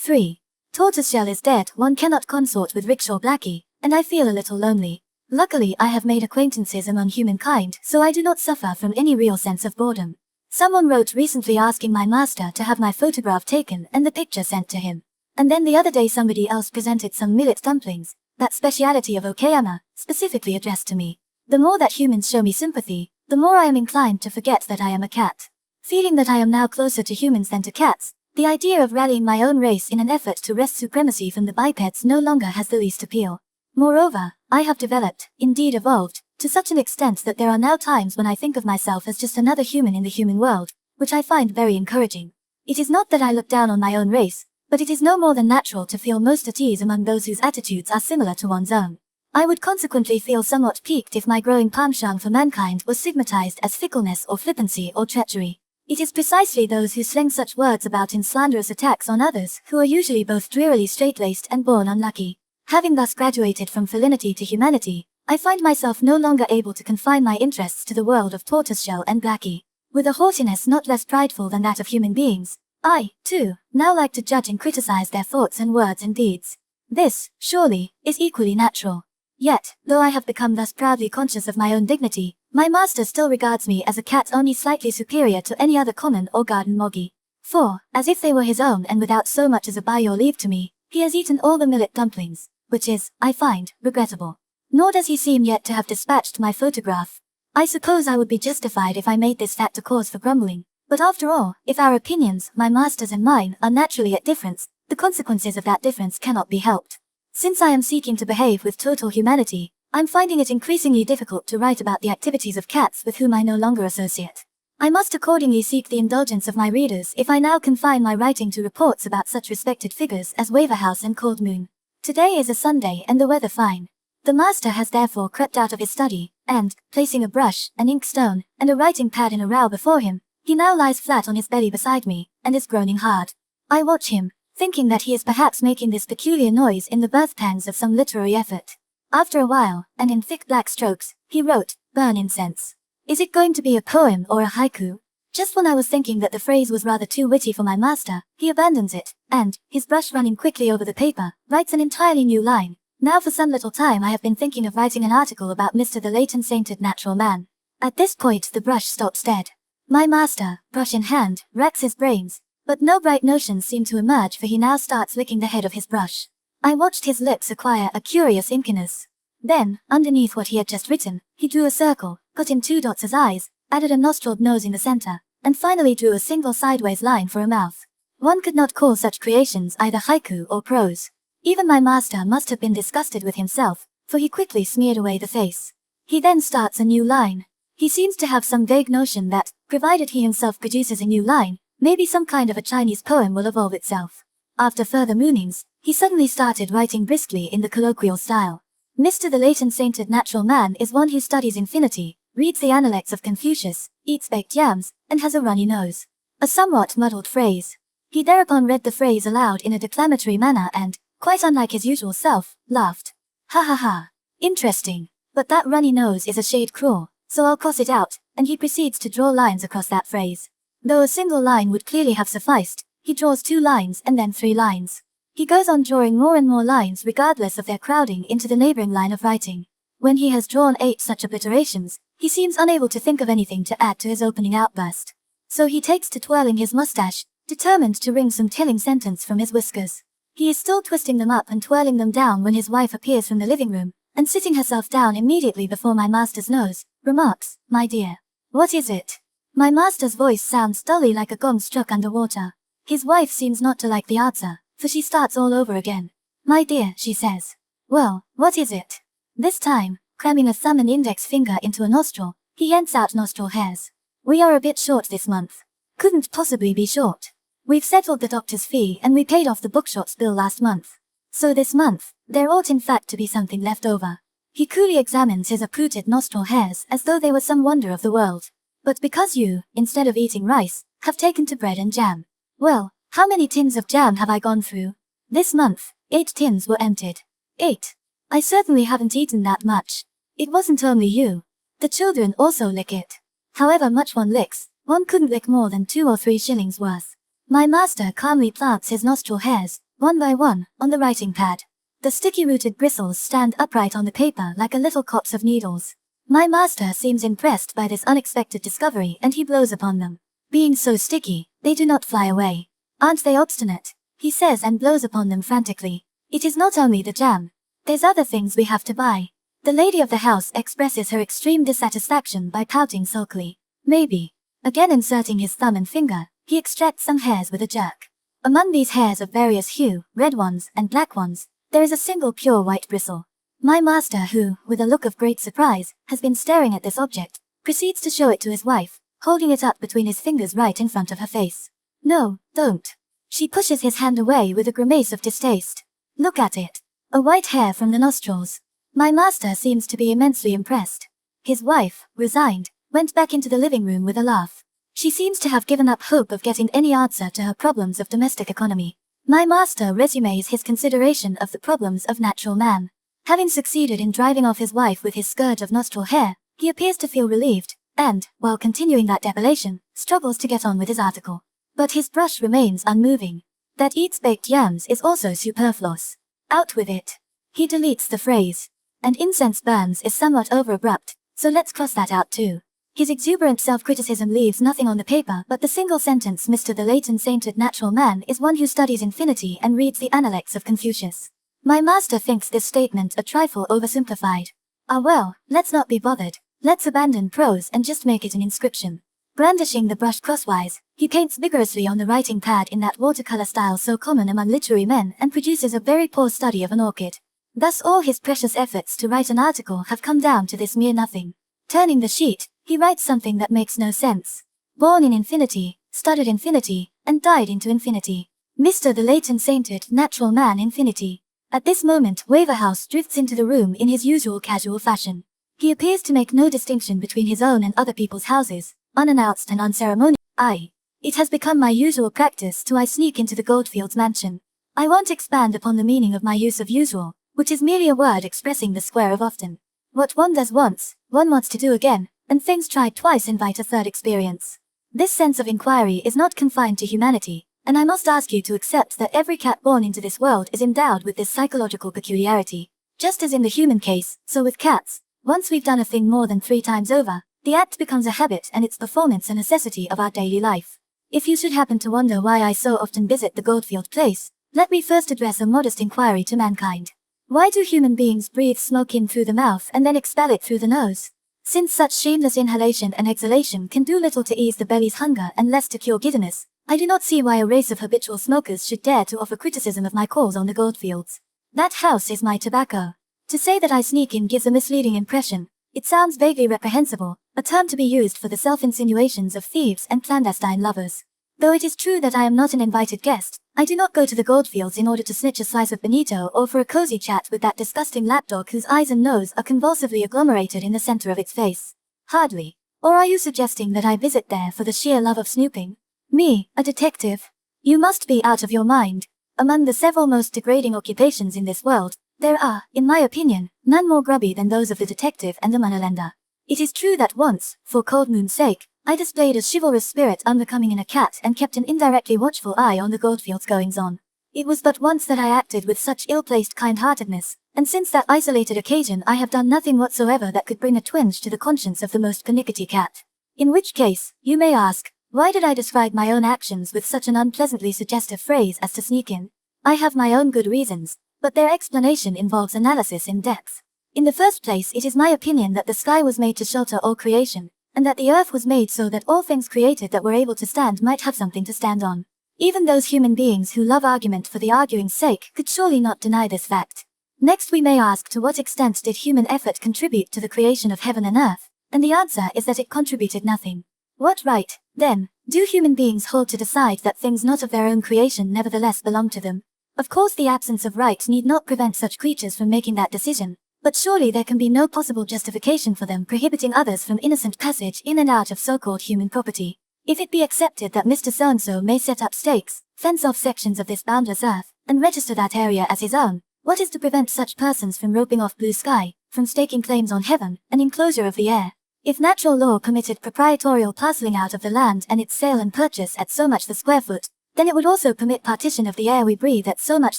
3. Tortoiseshell is dead. One cannot consort with Rickshaw Blackie, and I feel a little lonely. Luckily I have made acquaintances among humankind, so I do not suffer from any real sense of boredom. Someone wrote recently asking my master to have my photograph taken and the picture sent to him. And then the other day somebody else presented some millet dumplings, that speciality of Okayama, specifically addressed to me. The more that humans show me sympathy, the more I am inclined to forget that I am a cat. Feeling that I am now closer to humans than to cats, the idea of rallying my own race in an effort to wrest supremacy from the bipeds no longer has the least appeal. Moreover, I have developed, indeed evolved, to such an extent that there are now times when I think of myself as just another human in the human world, which I find very encouraging. It is not that I look down on my own race, but it is no more than natural to feel most at ease among those whose attitudes are similar to one's own. I would consequently feel somewhat piqued if my growing penchant for mankind was stigmatized as fickleness or flippancy or treachery. It is precisely those who sling such words about in slanderous attacks on others who are usually both drearily straight-laced and born unlucky. Having thus graduated from felinity to humanity, I find myself no longer able to confine my interests to the world of Tortoiseshell and Blackie. With a haughtiness not less prideful than that of human beings, I, too, now like to judge and criticize their thoughts and words and deeds. This, surely, is equally natural. Yet, though I have become thus proudly conscious of my own dignity, my master still regards me as a cat only slightly superior to any other common or garden moggy. For, as if they were his own and without so much as a by your leave to me, he has eaten all the millet dumplings, which is, I find, regrettable. Nor does he seem yet to have dispatched my photograph. I suppose I would be justified if I made this fact a cause for grumbling. But after all, if our opinions, my master's and mine, are naturally at difference, the consequences of that difference cannot be helped. Since I am seeking to behave with total humanity, I'm finding it increasingly difficult to write about the activities of cats with whom I no longer associate. I must accordingly seek the indulgence of my readers if I now confine my writing to reports about such respected figures as Waverhouse and Cold Moon. Today is a Sunday and the weather fine. The master has therefore crept out of his study, and, placing a brush, an inkstone, and a writing pad in a row before him, he now lies flat on his belly beside me, and is groaning hard. I watch him, thinking that he is perhaps making this peculiar noise in the birth pangs of some literary effort. After a while, and in thick black strokes, he wrote, "Burn incense." Is it going to be a poem or a haiku? Just when I was thinking that the phrase was rather too witty for my master, he abandons it, and, his brush running quickly over the paper, writes an entirely new line. Now for some little time I have been thinking of writing an article about Mr. the Latent Sainted Natural Man. At this point the brush stops dead. My master, brush in hand, racks his brains, but no bright notions seem to emerge, for he now starts licking the head of his brush. I watched his lips acquire a curious inkiness. Then, underneath what he had just written, he drew a circle, put in 2 dots as eyes, added a nostriled nose in the center, and finally drew a single sideways line for a mouth. One could not call such creations either haiku or prose. Even my master must have been disgusted with himself, for he quickly smeared away the face. He then starts a new line. He seems to have some vague notion that, provided he himself produces a new line, maybe some kind of a Chinese poem will evolve itself. After further moonings, he suddenly started writing briskly in the colloquial style. Mr. the Latent Sainted Natural Man is one who studies infinity, reads the Analects of Confucius, eats baked yams, and has a runny nose. A somewhat muddled phrase. He thereupon read the phrase aloud in a declamatory manner and, quite unlike his usual self, laughed. Ha ha ha. Interesting. But that runny nose is a shade cruel, so I'll cross it out, and he proceeds to draw lines across that phrase. Though a single line would clearly have sufficed, he draws 2 lines and then 3 lines. He goes on drawing more and more lines regardless of their crowding into the neighboring line of writing. When he has drawn 8 such obliterations, he seems unable to think of anything to add to his opening outburst. So he takes to twirling his mustache, determined to wring some telling sentence from his whiskers. He is still twisting them up and twirling them down when his wife appears from the living room, and sitting herself down immediately before my master's nose, remarks, "My dear. What is it?" My master's voice sounds dully like a gong struck underwater. His wife seems not to like the answer, for she starts all over again. "My dear," she says. "Well, what is it?" This time, cramming a thumb and index finger into a nostril, he yanks out nostril hairs. "We are a bit short this month." "Couldn't possibly be short. We've settled the doctor's fee and we paid off the bookshop's bill last month. So this month, there ought in fact to be something left over." He coolly examines his uprooted nostril hairs as though they were some wonder of the world. "But because you, instead of eating rice, have taken to bread and jam. Well, how many tins of jam have I gone through? This month, 8 tins were emptied. 8. I certainly haven't eaten that much. It wasn't only you. The children also lick it. However much one licks, one couldn't lick more than 2 or 3 shillings worth. My master calmly plants his nostril hairs, one by one, on the writing pad. The sticky-rooted bristles stand upright on the paper like a little copse of needles. My master seems impressed by this unexpected discovery and he blows upon them. Being so sticky, they do not fly away. Aren't they obstinate? He says and blows upon them frantically. It is not only the jam. There's other things we have to buy. The lady of the house expresses her extreme dissatisfaction by pouting sulkily. Maybe. Again inserting his thumb and finger, he extracts some hairs with a jerk. Among these hairs of various hue, red ones and black ones, there is a single pure white bristle. My master who, with a look of great surprise, has been staring at this object, proceeds to show it to his wife, holding it up between his fingers right in front of her face. No, don't. She pushes his hand away with a grimace of distaste. Look at it. A white hair from the nostrils. My master seems to be immensely impressed. His wife, resigned, went back into the living room with a laugh. She seems to have given up hope of getting any answer to her problems of domestic economy. My master resumes his consideration of the problems of natural man. Having succeeded in driving off his wife with his scourge of nostril hair, he appears to feel relieved, and, while continuing that depilation, struggles to get on with his article. But his brush remains unmoving. That eats baked yams is also superfluous. Out with it. He deletes the phrase. And incense burns is somewhat over-abrupt, so let's cross that out too. His exuberant self-criticism leaves nothing on the paper but the single sentence Mr. the late and sainted natural man is one who studies infinity and reads the Analects of Confucius. My master thinks this statement a trifle oversimplified. Ah well, let's not be bothered. Let's abandon prose and just make it an inscription. Brandishing the brush crosswise, he paints vigorously on the writing pad in that watercolor style so common among literary men and produces a very poor study of an orchid. Thus all his precious efforts to write an article have come down to this mere nothing. Turning the sheet, he writes something that makes no sense. Born in infinity, studied infinity, and died into infinity. Mr. the late and sainted natural man infinity. At this moment Waverhouse drifts into the room in his usual casual fashion. He appears to make no distinction between his own and other people's houses, unannounced and unceremonious. It has become my usual practice to sneak into the Goldfields mansion. I won't expand upon the meaning of my use of usual, which is merely a word expressing the square of often. What one does once, one wants to do again, and things tried twice invite a third experience. This sense of inquiry is not confined to humanity, and I must ask you to accept that every cat born into this world is endowed with this psychological peculiarity. Just as in the human case, so with cats, once we've done a thing more than 3 times over, the act becomes a habit and its performance a necessity of our daily life. If you should happen to wonder why I so often visit the Goldfield place, let me first address a modest inquiry to mankind. Why do human beings breathe smoke in through the mouth and then expel it through the nose? Since such shameless inhalation and exhalation can do little to ease the belly's hunger and less to cure giddiness, I do not see why a race of habitual smokers should dare to offer criticism of my calls on the Goldfields. That house is my tobacco. To say that I sneak in gives a misleading impression. It sounds vaguely reprehensible, a term to be used for the self-insinuations of thieves and clandestine lovers. Though it is true that I am not an invited guest, I do not go to the Goldfields in order to snitch a slice of bonito or for a cozy chat with that disgusting lapdog whose eyes and nose are convulsively agglomerated in the center of its face. Hardly. Or are you suggesting that I visit there for the sheer love of snooping? Me, a detective? You must be out of your mind. Among the several most degrading occupations in this world, there are, in my opinion, none more grubby than those of the detective and the moneylender. It is true that once, for cold moon's sake, I displayed a chivalrous spirit unbecoming in a cat and kept an indirectly watchful eye on the Goldfields' goings-on. It was but once that I acted with such ill-placed kind-heartedness, and since that isolated occasion I have done nothing whatsoever that could bring a twinge to the conscience of the most pernickety cat. In which case, you may ask, why did I describe my own actions with such an unpleasantly suggestive phrase as to sneak in? I have my own good reasons, but their explanation involves analysis in depth. In the first place, it is my opinion that the sky was made to shelter all creation, and that the earth was made so that all things created that were able to stand might have something to stand on. Even those human beings who love argument for the arguing's sake could surely not deny this fact. Next we may ask, to what extent did human effort contribute to the creation of heaven and earth? And the answer is that it contributed nothing. What right, then, do human beings hold to decide that things not of their own creation nevertheless belong to them? Of course the absence of right need not prevent such creatures from making that decision, but surely there can be no possible justification for them prohibiting others from innocent passage in and out of so-called human property. If it be accepted that Mr. So-and-so may set up stakes, fence off sections of this boundless earth, and register that area as his own, what is to prevent such persons from roping off blue sky, from staking claims on heaven, and enclosure of the air? If natural law permitted proprietorial parceling out of the land and its sale and purchase at so much the square foot, then it would also permit partition of the air we breathe at so much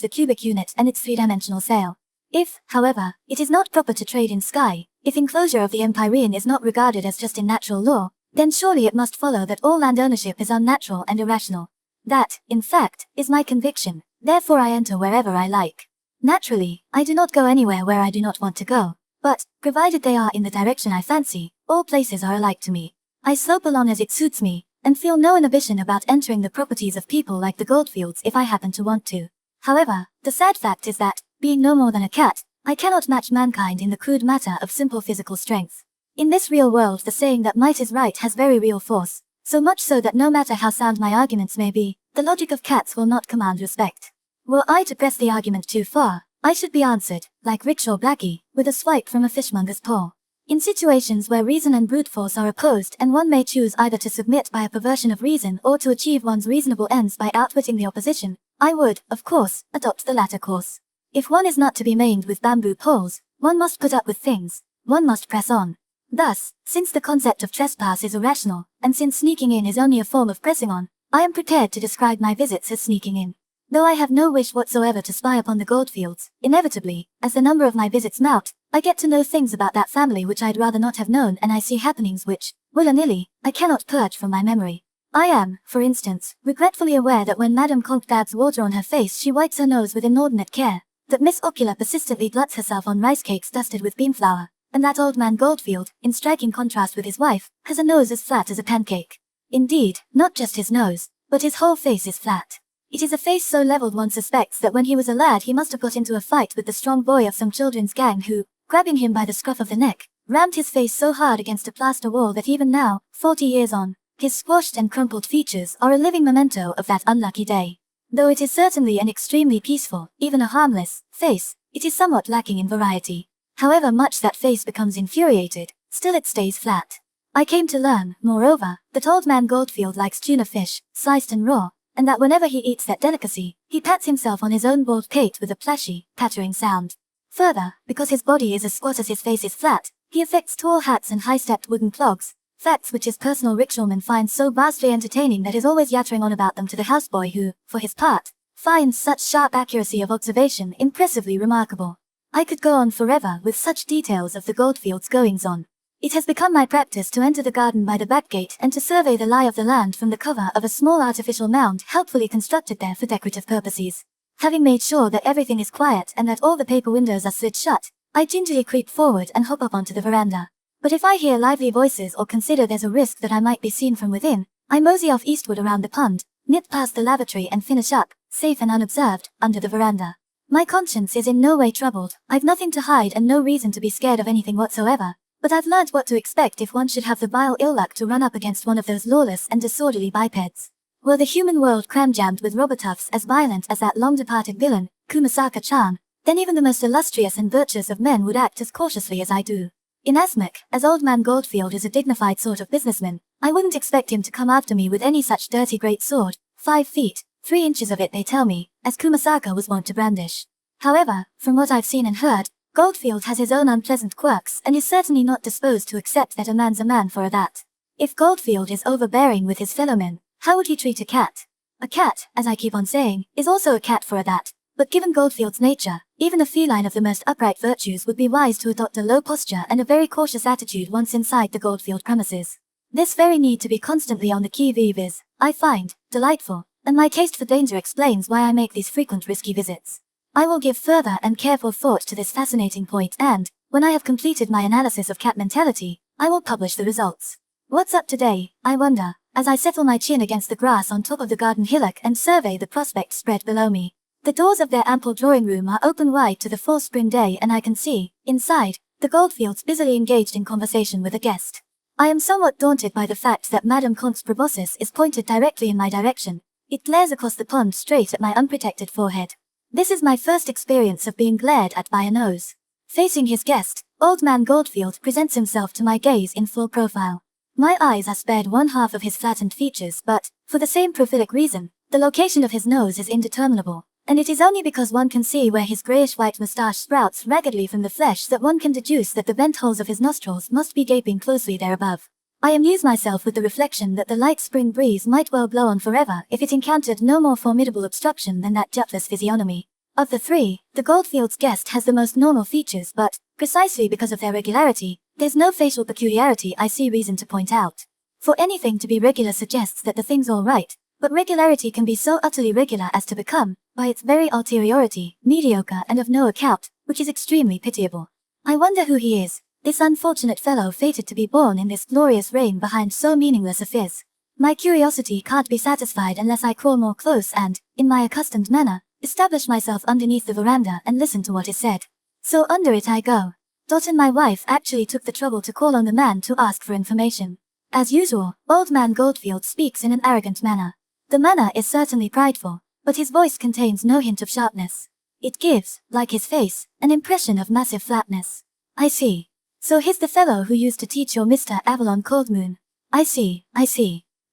the cubic unit and its three-dimensional sail. If, however, it is not proper to trade in sky, if enclosure of the empyrean is not regarded as just in natural law, then surely it must follow that all land ownership is unnatural and irrational. That, in fact, is my conviction, therefore I enter wherever I like. Naturally, I do not go anywhere where I do not want to go, but, provided they are in the direction I fancy, all places are alike to me. I slope along as it suits me, and feel no inhibition about entering the properties of people like the goldfields if I happen to want to. However, the sad fact is that, being no more than a cat, I cannot match mankind in the crude matter of simple physical strength. In this real world the saying that might is right has very real force, so much so that no matter how sound my arguments may be, the logic of cats will not command respect. Were I to press the argument too far, I should be answered, like Rickshaw Blackie, with a swipe from a fishmonger's paw. In situations where reason and brute force are opposed and one may choose either to submit by a perversion of reason or to achieve one's reasonable ends by outwitting the opposition, I would, of course, adopt the latter course. If one is not to be maimed with bamboo poles, one must put up with things, one must press on. Thus, since the concept of trespass is irrational, and since sneaking in is only a form of pressing on, I am prepared to describe my visits as sneaking in. Though I have no wish whatsoever to spy upon the goldfields, inevitably, as the number of my visits mount, I get to know things about that family which I'd rather not have known, and I see happenings which, willy-nilly, I cannot purge from my memory. I am, for instance, regretfully aware that when Madame Conk dabs water on her face she wipes her nose with inordinate care, that Miss Ocula persistently gluts herself on rice cakes dusted with bean flour, and that old man Goldfield, in striking contrast with his wife, has a nose as flat as a pancake. Indeed, not just his nose, but his whole face is flat. It is a face so leveled one suspects that when he was a lad he must have got into a fight with the strong boy of some children's gang who, grabbing him by the scruff of the neck, rammed his face so hard against a plaster wall that even now, 40 years on, his squashed and crumpled features are a living memento of that unlucky day. Though it is certainly an extremely peaceful, even a harmless, face, it is somewhat lacking in variety. However much that face becomes infuriated, still it stays flat. I came to learn, moreover, that old man Goldfield likes tuna fish, sliced and raw, and that whenever he eats that delicacy, he pats himself on his own bald pate with a plashy, pattering sound. Further, because his body is as squat as his face is flat, he affects tall hats and high-stepped wooden clogs, facts which his personal rickshawman finds so vastly entertaining that is always yattering on about them to the houseboy who, for his part, finds such sharp accuracy of observation impressively remarkable. I could go on forever with such details of the Goldfield's goings-on. It has become my practice to enter the garden by the back gate and to survey the lie of the land from the cover of a small artificial mound helpfully constructed there for decorative purposes. Having made sure that everything is quiet and that all the paper windows are slid shut, I gingerly creep forward and hop up onto the veranda. But if I hear lively voices or consider there's a risk that I might be seen from within, I mosey off eastward around the pond, nip past the lavatory and finish up, safe and unobserved, under the veranda. My conscience is in no way troubled, I've nothing to hide and no reason to be scared of anything whatsoever, but I've learnt what to expect if one should have the vile ill luck to run up against one of those lawless and disorderly bipeds. Were the human world cram-jammed with robber-toughs as violent as that long-departed villain, Kumasaka-chan, then even the most illustrious and virtuous of men would act as cautiously as I do. Inasmuch as old man Goldfield is a dignified sort of businessman, I wouldn't expect him to come after me with any such dirty great sword, 5 feet, 3 inches of it they tell me, as Kumasaka was wont to brandish. However, from what I've seen and heard, Goldfield has his own unpleasant quirks and is certainly not disposed to accept that a man's a man for a that. If Goldfield is overbearing with his fellowmen, how would he treat a cat? A cat, as I keep on saying, is also a cat for a that, but given Goldfield's nature, even a feline of the most upright virtues would be wise to adopt a low posture and a very cautious attitude once inside the Goldfield premises. This very need to be constantly on the qui-vive is, I find, delightful, and my taste for danger explains why I make these frequent risky visits. I will give further and careful thought to this fascinating point and, when I have completed my analysis of cat mentality, I will publish the results. What's up today, I wonder, as I settle my chin against the grass on top of the garden hillock and survey the prospect spread below me. The doors of their ample drawing room are open wide to the full spring day and I can see, inside, the Goldfields busily engaged in conversation with a guest. I am somewhat daunted by the fact that Madame Conk's proboscis is pointed directly in my direction. It glares across the pond straight at my unprotected forehead. This is my first experience of being glared at by a nose. Facing his guest, old man Goldfield presents himself to my gaze in full profile. My eyes are spared one half of his flattened features but, for the same prolific reason, the location of his nose is indeterminable, and it is only because one can see where his greyish-white moustache sprouts raggedly from the flesh that one can deduce that the vent holes of his nostrils must be gaping closely there above. I amuse myself with the reflection that the light spring breeze might well blow on forever if it encountered no more formidable obstruction than that gutless physiognomy. Of the three, the Goldfields guest has the most normal features, but, precisely because of their regularity, there's no facial peculiarity I see reason to point out. For anything to be regular suggests that the thing's all right, but regularity can be so utterly regular as to become, by its very ulteriority, mediocre and of no account, which is extremely pitiable. I wonder who he is, this unfortunate fellow fated to be born in this glorious reign behind so meaningless a phiz. My curiosity can't be satisfied unless I crawl more close and, in my accustomed manner, establish myself underneath the veranda and listen to what is said. So under it I go. Dot and my wife actually took the trouble to call on the man to ask for information. As usual, old man Goldfield speaks in an arrogant manner. The manner is certainly prideful, but his voice contains no hint of sharpness. It gives, like his face, an impression of massive flatness. I see. So he's the fellow who used to teach your Mr. Avalon Coldmoon. I see.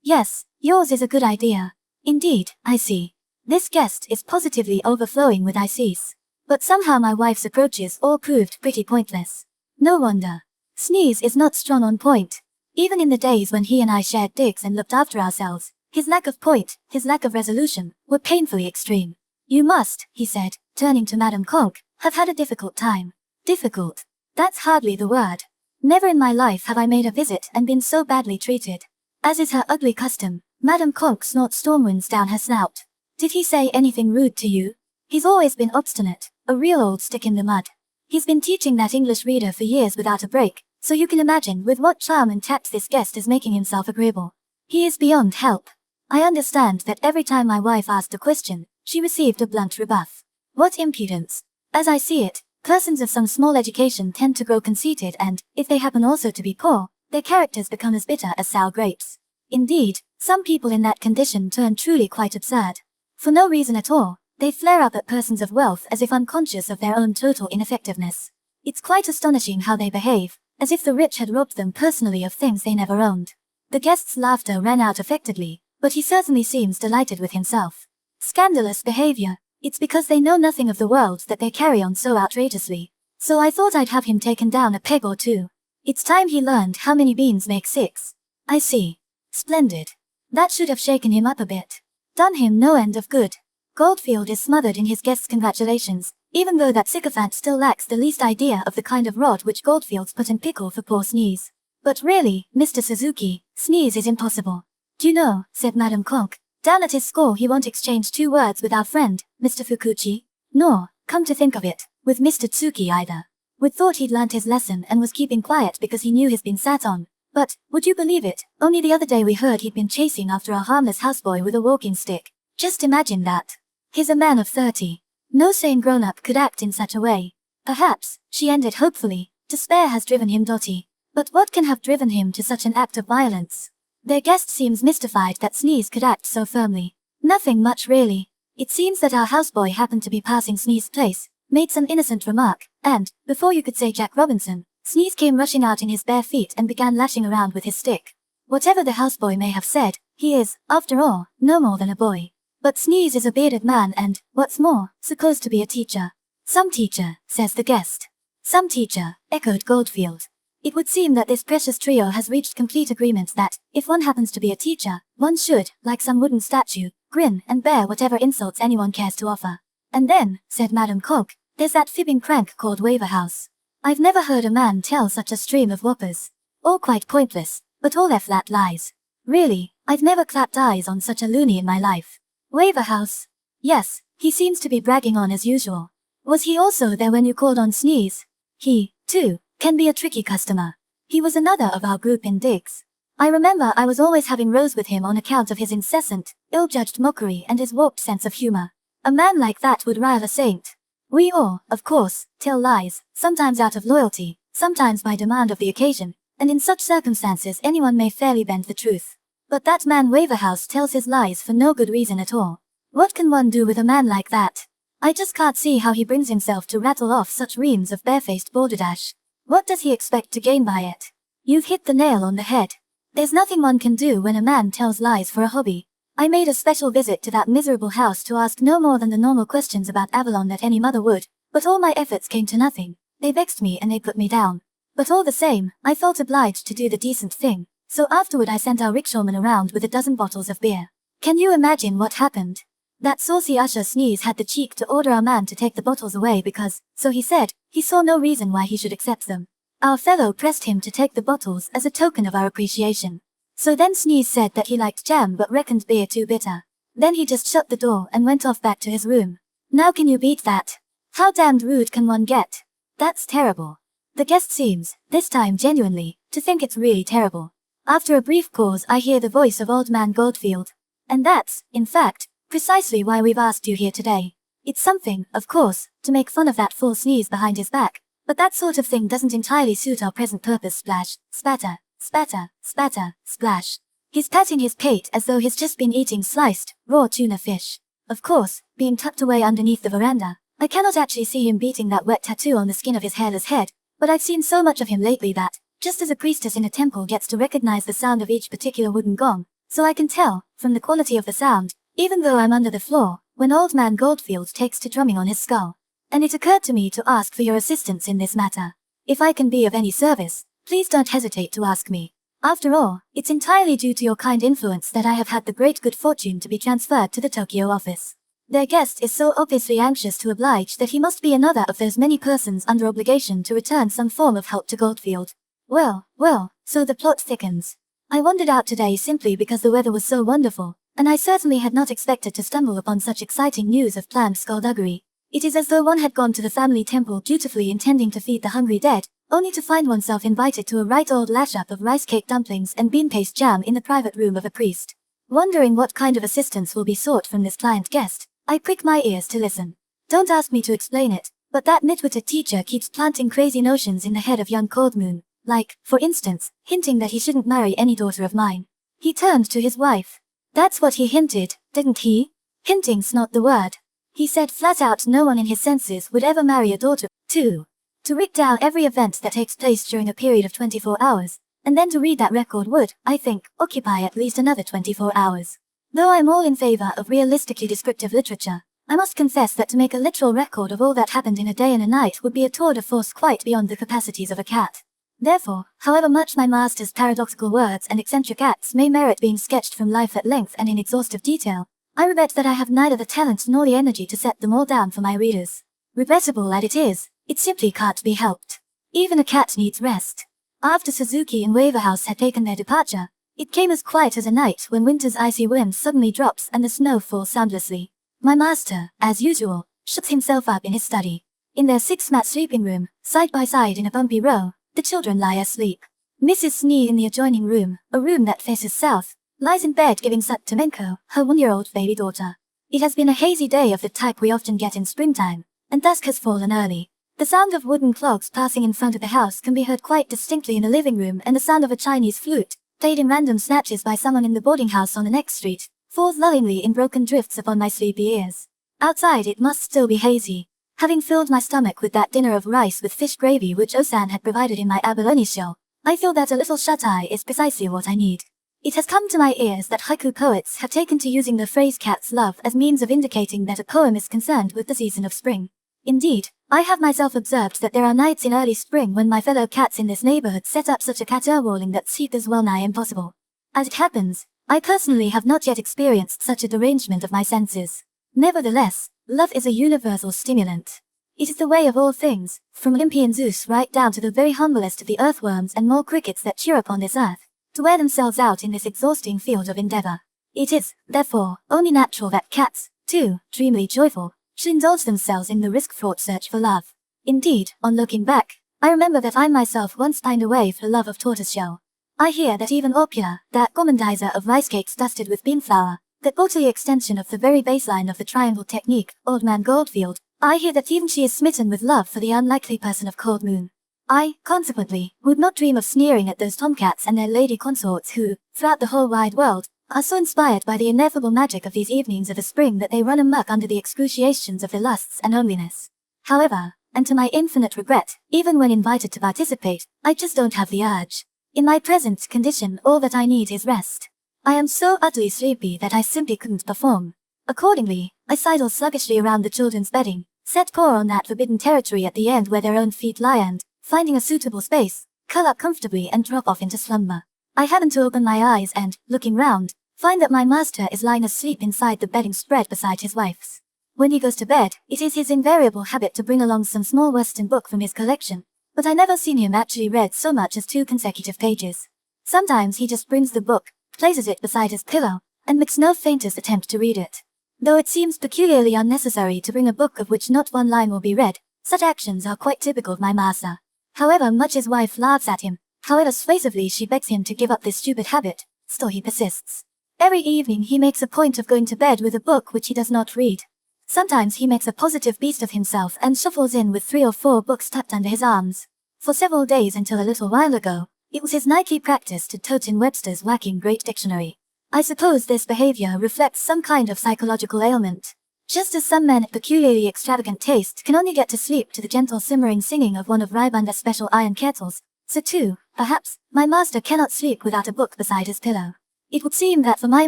Yes, yours is a good idea. Indeed, I see. This guest is positively overflowing with ICs. But somehow my wife's approaches all proved pretty pointless. No wonder. Sneeze is not strong on point. Even in the days when he and I shared digs and looked after ourselves, his lack of point, his lack of resolution, were painfully extreme. You must, he said, turning to Madame Conk, have had a difficult time. Difficult. That's hardly the word. Never in my life have I made a visit and been so badly treated. As is her ugly custom, Madame Conk snorts stormwinds down her snout. Did he say anything rude to you? He's always been obstinate, a real old stick in the mud. He's been teaching that English reader for years without a break, so you can imagine with what charm and tact this guest is making himself agreeable. He is beyond help. I understand that every time my wife asked a question, she received a blunt rebuff. What impudence! As I see it, persons of some small education tend to grow conceited and, if they happen also to be poor, their characters become as bitter as sour grapes. Indeed, some people in that condition turn truly quite absurd. For no reason at all, they flare up at persons of wealth as if unconscious of their own total ineffectiveness. It's quite astonishing how they behave, as if the rich had robbed them personally of things they never owned. The guest's laughter rang out affectedly, but he certainly seems delighted with himself. Scandalous behavior. It's because they know nothing of the world that they carry on so outrageously. So I thought I'd have him taken down a peg or two. It's time he learned how many beans make 6. I see. Splendid. That should have shaken him up a bit. Done him no end of good. Goldfield is smothered in his guest's congratulations, even though that sycophant still lacks the least idea of the kind of rod which Goldfield's put in pickle for poor Sneeze. But really, Mr. Suzuki, Sneeze is impossible. Do you know, said Madame Conk, down at his school he won't exchange 2 words with our friend, Mr. Fukuchi. Nor, come to think of it, with Mr. Tsuki either. We'd thought he'd learnt his lesson and was keeping quiet because he knew he's been sat on. But, would you believe it, only the other day we heard he'd been chasing after a harmless houseboy with a walking stick. Just imagine that. He's a man of 30. No sane grown-up could act in such a way. Perhaps, she ended hopefully, despair has driven him dotty. But what can have driven him to such an act of violence? Their guest seems mystified that Sneeze could act so firmly. Nothing much really. It seems that our houseboy happened to be passing Sneeze's place, made some innocent remark, and, before you could say Jack Robinson, Sneeze came rushing out in his bare feet and began lashing around with his stick. Whatever the houseboy may have said, he is, after all, no more than a boy. But Sneeze is a bearded man and, what's more, supposed to be a teacher. Some teacher, says the guest. Some teacher, echoed Goldfield. It would seem that this precious trio has reached complete agreement that, if one happens to be a teacher, one should, like some wooden statue, grin and bear whatever insults anyone cares to offer. And then, said Madame Conk, there's that fibbing crank called Waverhouse. I've never heard a man tell such a stream of whoppers. All quite pointless, but all their flat lies. Really, I've never clapped eyes on such a loony in my life. Waverhouse? Yes, he seems to be bragging on as usual. Was he also there when you called on Sneeze? He, too, can be a tricky customer. He was another of our group in digs. I remember I was always having rows with him on account of his incessant, ill-judged mockery and his warped sense of humor. A man like that would rile a saint. We all, of course, tell lies, sometimes out of loyalty, sometimes by demand of the occasion, and in such circumstances anyone may fairly bend the truth. But that man Waverhouse tells his lies for no good reason at all. What can one do with a man like that? I just can't see how he brings himself to rattle off such reams of barefaced balderdash. What does he expect to gain by it? You've hit the nail on the head. There's nothing one can do when a man tells lies for a hobby. I made a special visit to that miserable house to ask no more than the normal questions about Avalon that any mother would, but all my efforts came to nothing. They vexed me and they put me down. But all the same, I felt obliged to do the decent thing, So afterward I sent our rickshawman around with a dozen bottles of beer. Can you imagine what happened? That saucy usher Sneeze had the cheek to order our man to take the bottles away because, so he said, he saw no reason why he should accept them. Our fellow pressed him to take the bottles as a token of our appreciation. So then Sneeze said that he liked jam but reckoned beer too bitter. Then he just shut the door and went off back to his room. Now can you beat that? How damned rude can one get? That's terrible. The guest seems, this time genuinely, to think it's really terrible. After a brief pause I hear the voice of Old Man Goldfield. And that's, in fact, precisely why we've asked you here today. It's something, of course, to make fun of that fool Sneeze behind his back, but that sort of thing doesn't entirely suit our present purpose. Splash, spatter, spatter, spatter, splash. He's patting his pate as though he's just been eating sliced, raw tuna fish. Of course, being tucked away underneath the veranda, I cannot actually see him beating that wet tattoo on the skin of his hairless head, but I've seen so much of him lately that, just as a priestess in a temple gets to recognize the sound of each particular wooden gong, so I can tell, from the quality of the sound, even though I'm under the floor, when Old Man Goldfield takes to drumming on his skull. And it occurred to me to ask for your assistance in this matter. If I can be of any service, please don't hesitate to ask me. After all, it's entirely due to your kind influence that I have had the great good fortune to be transferred to the Tokyo office. Their guest is so obviously anxious to oblige that he must be another of those many persons under obligation to return some form of help to Goldfield. Well, so the plot thickens. I wandered out today simply because the weather was so wonderful, and I certainly had not expected to stumble upon such exciting news of planned skullduggery. It is as though one had gone to the family temple dutifully intending to feed the hungry dead, only to find oneself invited to a right old lash-up of rice cake dumplings and bean paste jam in the private room of a priest. Wondering what kind of assistance will be sought from this client guest, I prick my ears to listen. Don't ask me to explain it, but that nitwitted teacher keeps planting crazy notions in the head of young Coldmoon, like, for instance, hinting that he shouldn't marry any daughter of mine. He turned to his wife. That's what he hinted, didn't he? Hinting's not the word. He said flat out no one in his senses would ever marry a daughter. 2. To write down every event that takes place during a period of 24 hours, and then to read that record would, I think, occupy at least another 24 hours. Though I'm all in favor of realistically descriptive literature, I must confess that to make a literal record of all that happened in a day and a night would be a tour de force quite beyond the capacities of a cat. Therefore, however much my master's paradoxical words and eccentric acts may merit being sketched from life at length and in exhaustive detail, I regret that I have neither the talent nor the energy to set them all down for my readers. Regrettable as it is, it simply can't be helped. Even a cat needs rest. After Suzuki and Waverhouse had taken their departure, it came as quiet as a night when winter's icy wind suddenly drops and the snow falls soundlessly. My master, as usual, shuts himself up in his study. In their six-mat sleeping room, side by side in a bumpy row, the children lie asleep. Mrs. Snee in the adjoining room, a room that faces south, lies in bed giving suck to Menko, her 1-year-old baby daughter. It has been a hazy day of the type we often get in springtime, and dusk has fallen early. The sound of wooden clogs passing in front of the house can be heard quite distinctly in the living room, and the sound of a Chinese flute, played in random snatches by someone in the boarding house on the next street, falls lullingly in broken drifts upon my sleepy ears. Outside it must still be hazy. Having filled my stomach with that dinner of rice with fish gravy which Osan had provided in my abalone shell, I feel that a little shut-eye is precisely what I need. It has come to my ears that haiku poets have taken to using the phrase cat's love as means of indicating that a poem is concerned with the season of spring. Indeed, I have myself observed that there are nights in early spring when my fellow cats in this neighborhood set up such a caterwauling that sleep is well nigh impossible. As it happens, I personally have not yet experienced such a derangement of my senses. Nevertheless, love is a universal stimulant. It is the way of all things, from Olympian Zeus right down to the very humblest of the earthworms and mole crickets that cheer upon this earth, to wear themselves out in this exhausting field of endeavor. It is, therefore, only natural that cats, too, dreamily joyful, should indulge themselves in the risk-fraught search for love. Indeed, on looking back, I remember that I myself once pined away for love of tortoiseshell. I hear that even Opia, that gourmandizer of rice cakes dusted with bean flour, that quarterly extension of the very baseline of the triangle technique, Old Man Goldfield, I hear that even she is smitten with love for the unlikely person of Coldmoon. I, consequently, would not dream of sneering at those tomcats and their lady consorts who, throughout the whole wide world, are so inspired by the ineffable magic of these evenings of the spring that they run amok under the excruciations of their lusts and loneliness. However, and to my infinite regret, even when invited to participate, I just don't have the urge. In my present condition, all that I need is rest. I am so utterly sleepy that I simply couldn't perform. Accordingly, I sidle sluggishly around the children's bedding, set paw on that forbidden territory at the end where their own feet lie and, finding a suitable space, curl up comfortably and drop off into slumber. I happen to open my eyes and, looking round, find that my master is lying asleep inside the bedding spread beside his wife's. When he goes to bed, it is his invariable habit to bring along some small Western book from his collection, but I never seen him actually read so much as 2 consecutive pages. Sometimes he just brings the book, places it beside his pillow, and makes no faintest attempt to read it. Though it seems peculiarly unnecessary to bring a book of which not one line will be read, such actions are quite typical of my master. However much his wife laughs at him, however suasively she begs him to give up this stupid habit, still he persists. Every evening he makes a point of going to bed with a book which he does not read. Sometimes he makes a positive beast of himself and shuffles in with 3 or 4 books tucked under his arms. For several days until a little while ago, it was his nightly practice to tote in Webster's whacking great dictionary. I suppose this behavior reflects some kind of psychological ailment. Just as some men of peculiarly extravagant taste can only get to sleep to the gentle simmering singing of one of Rybunder's special iron kettles, so too, perhaps, my master cannot sleep without a book beside his pillow. It would seem that for my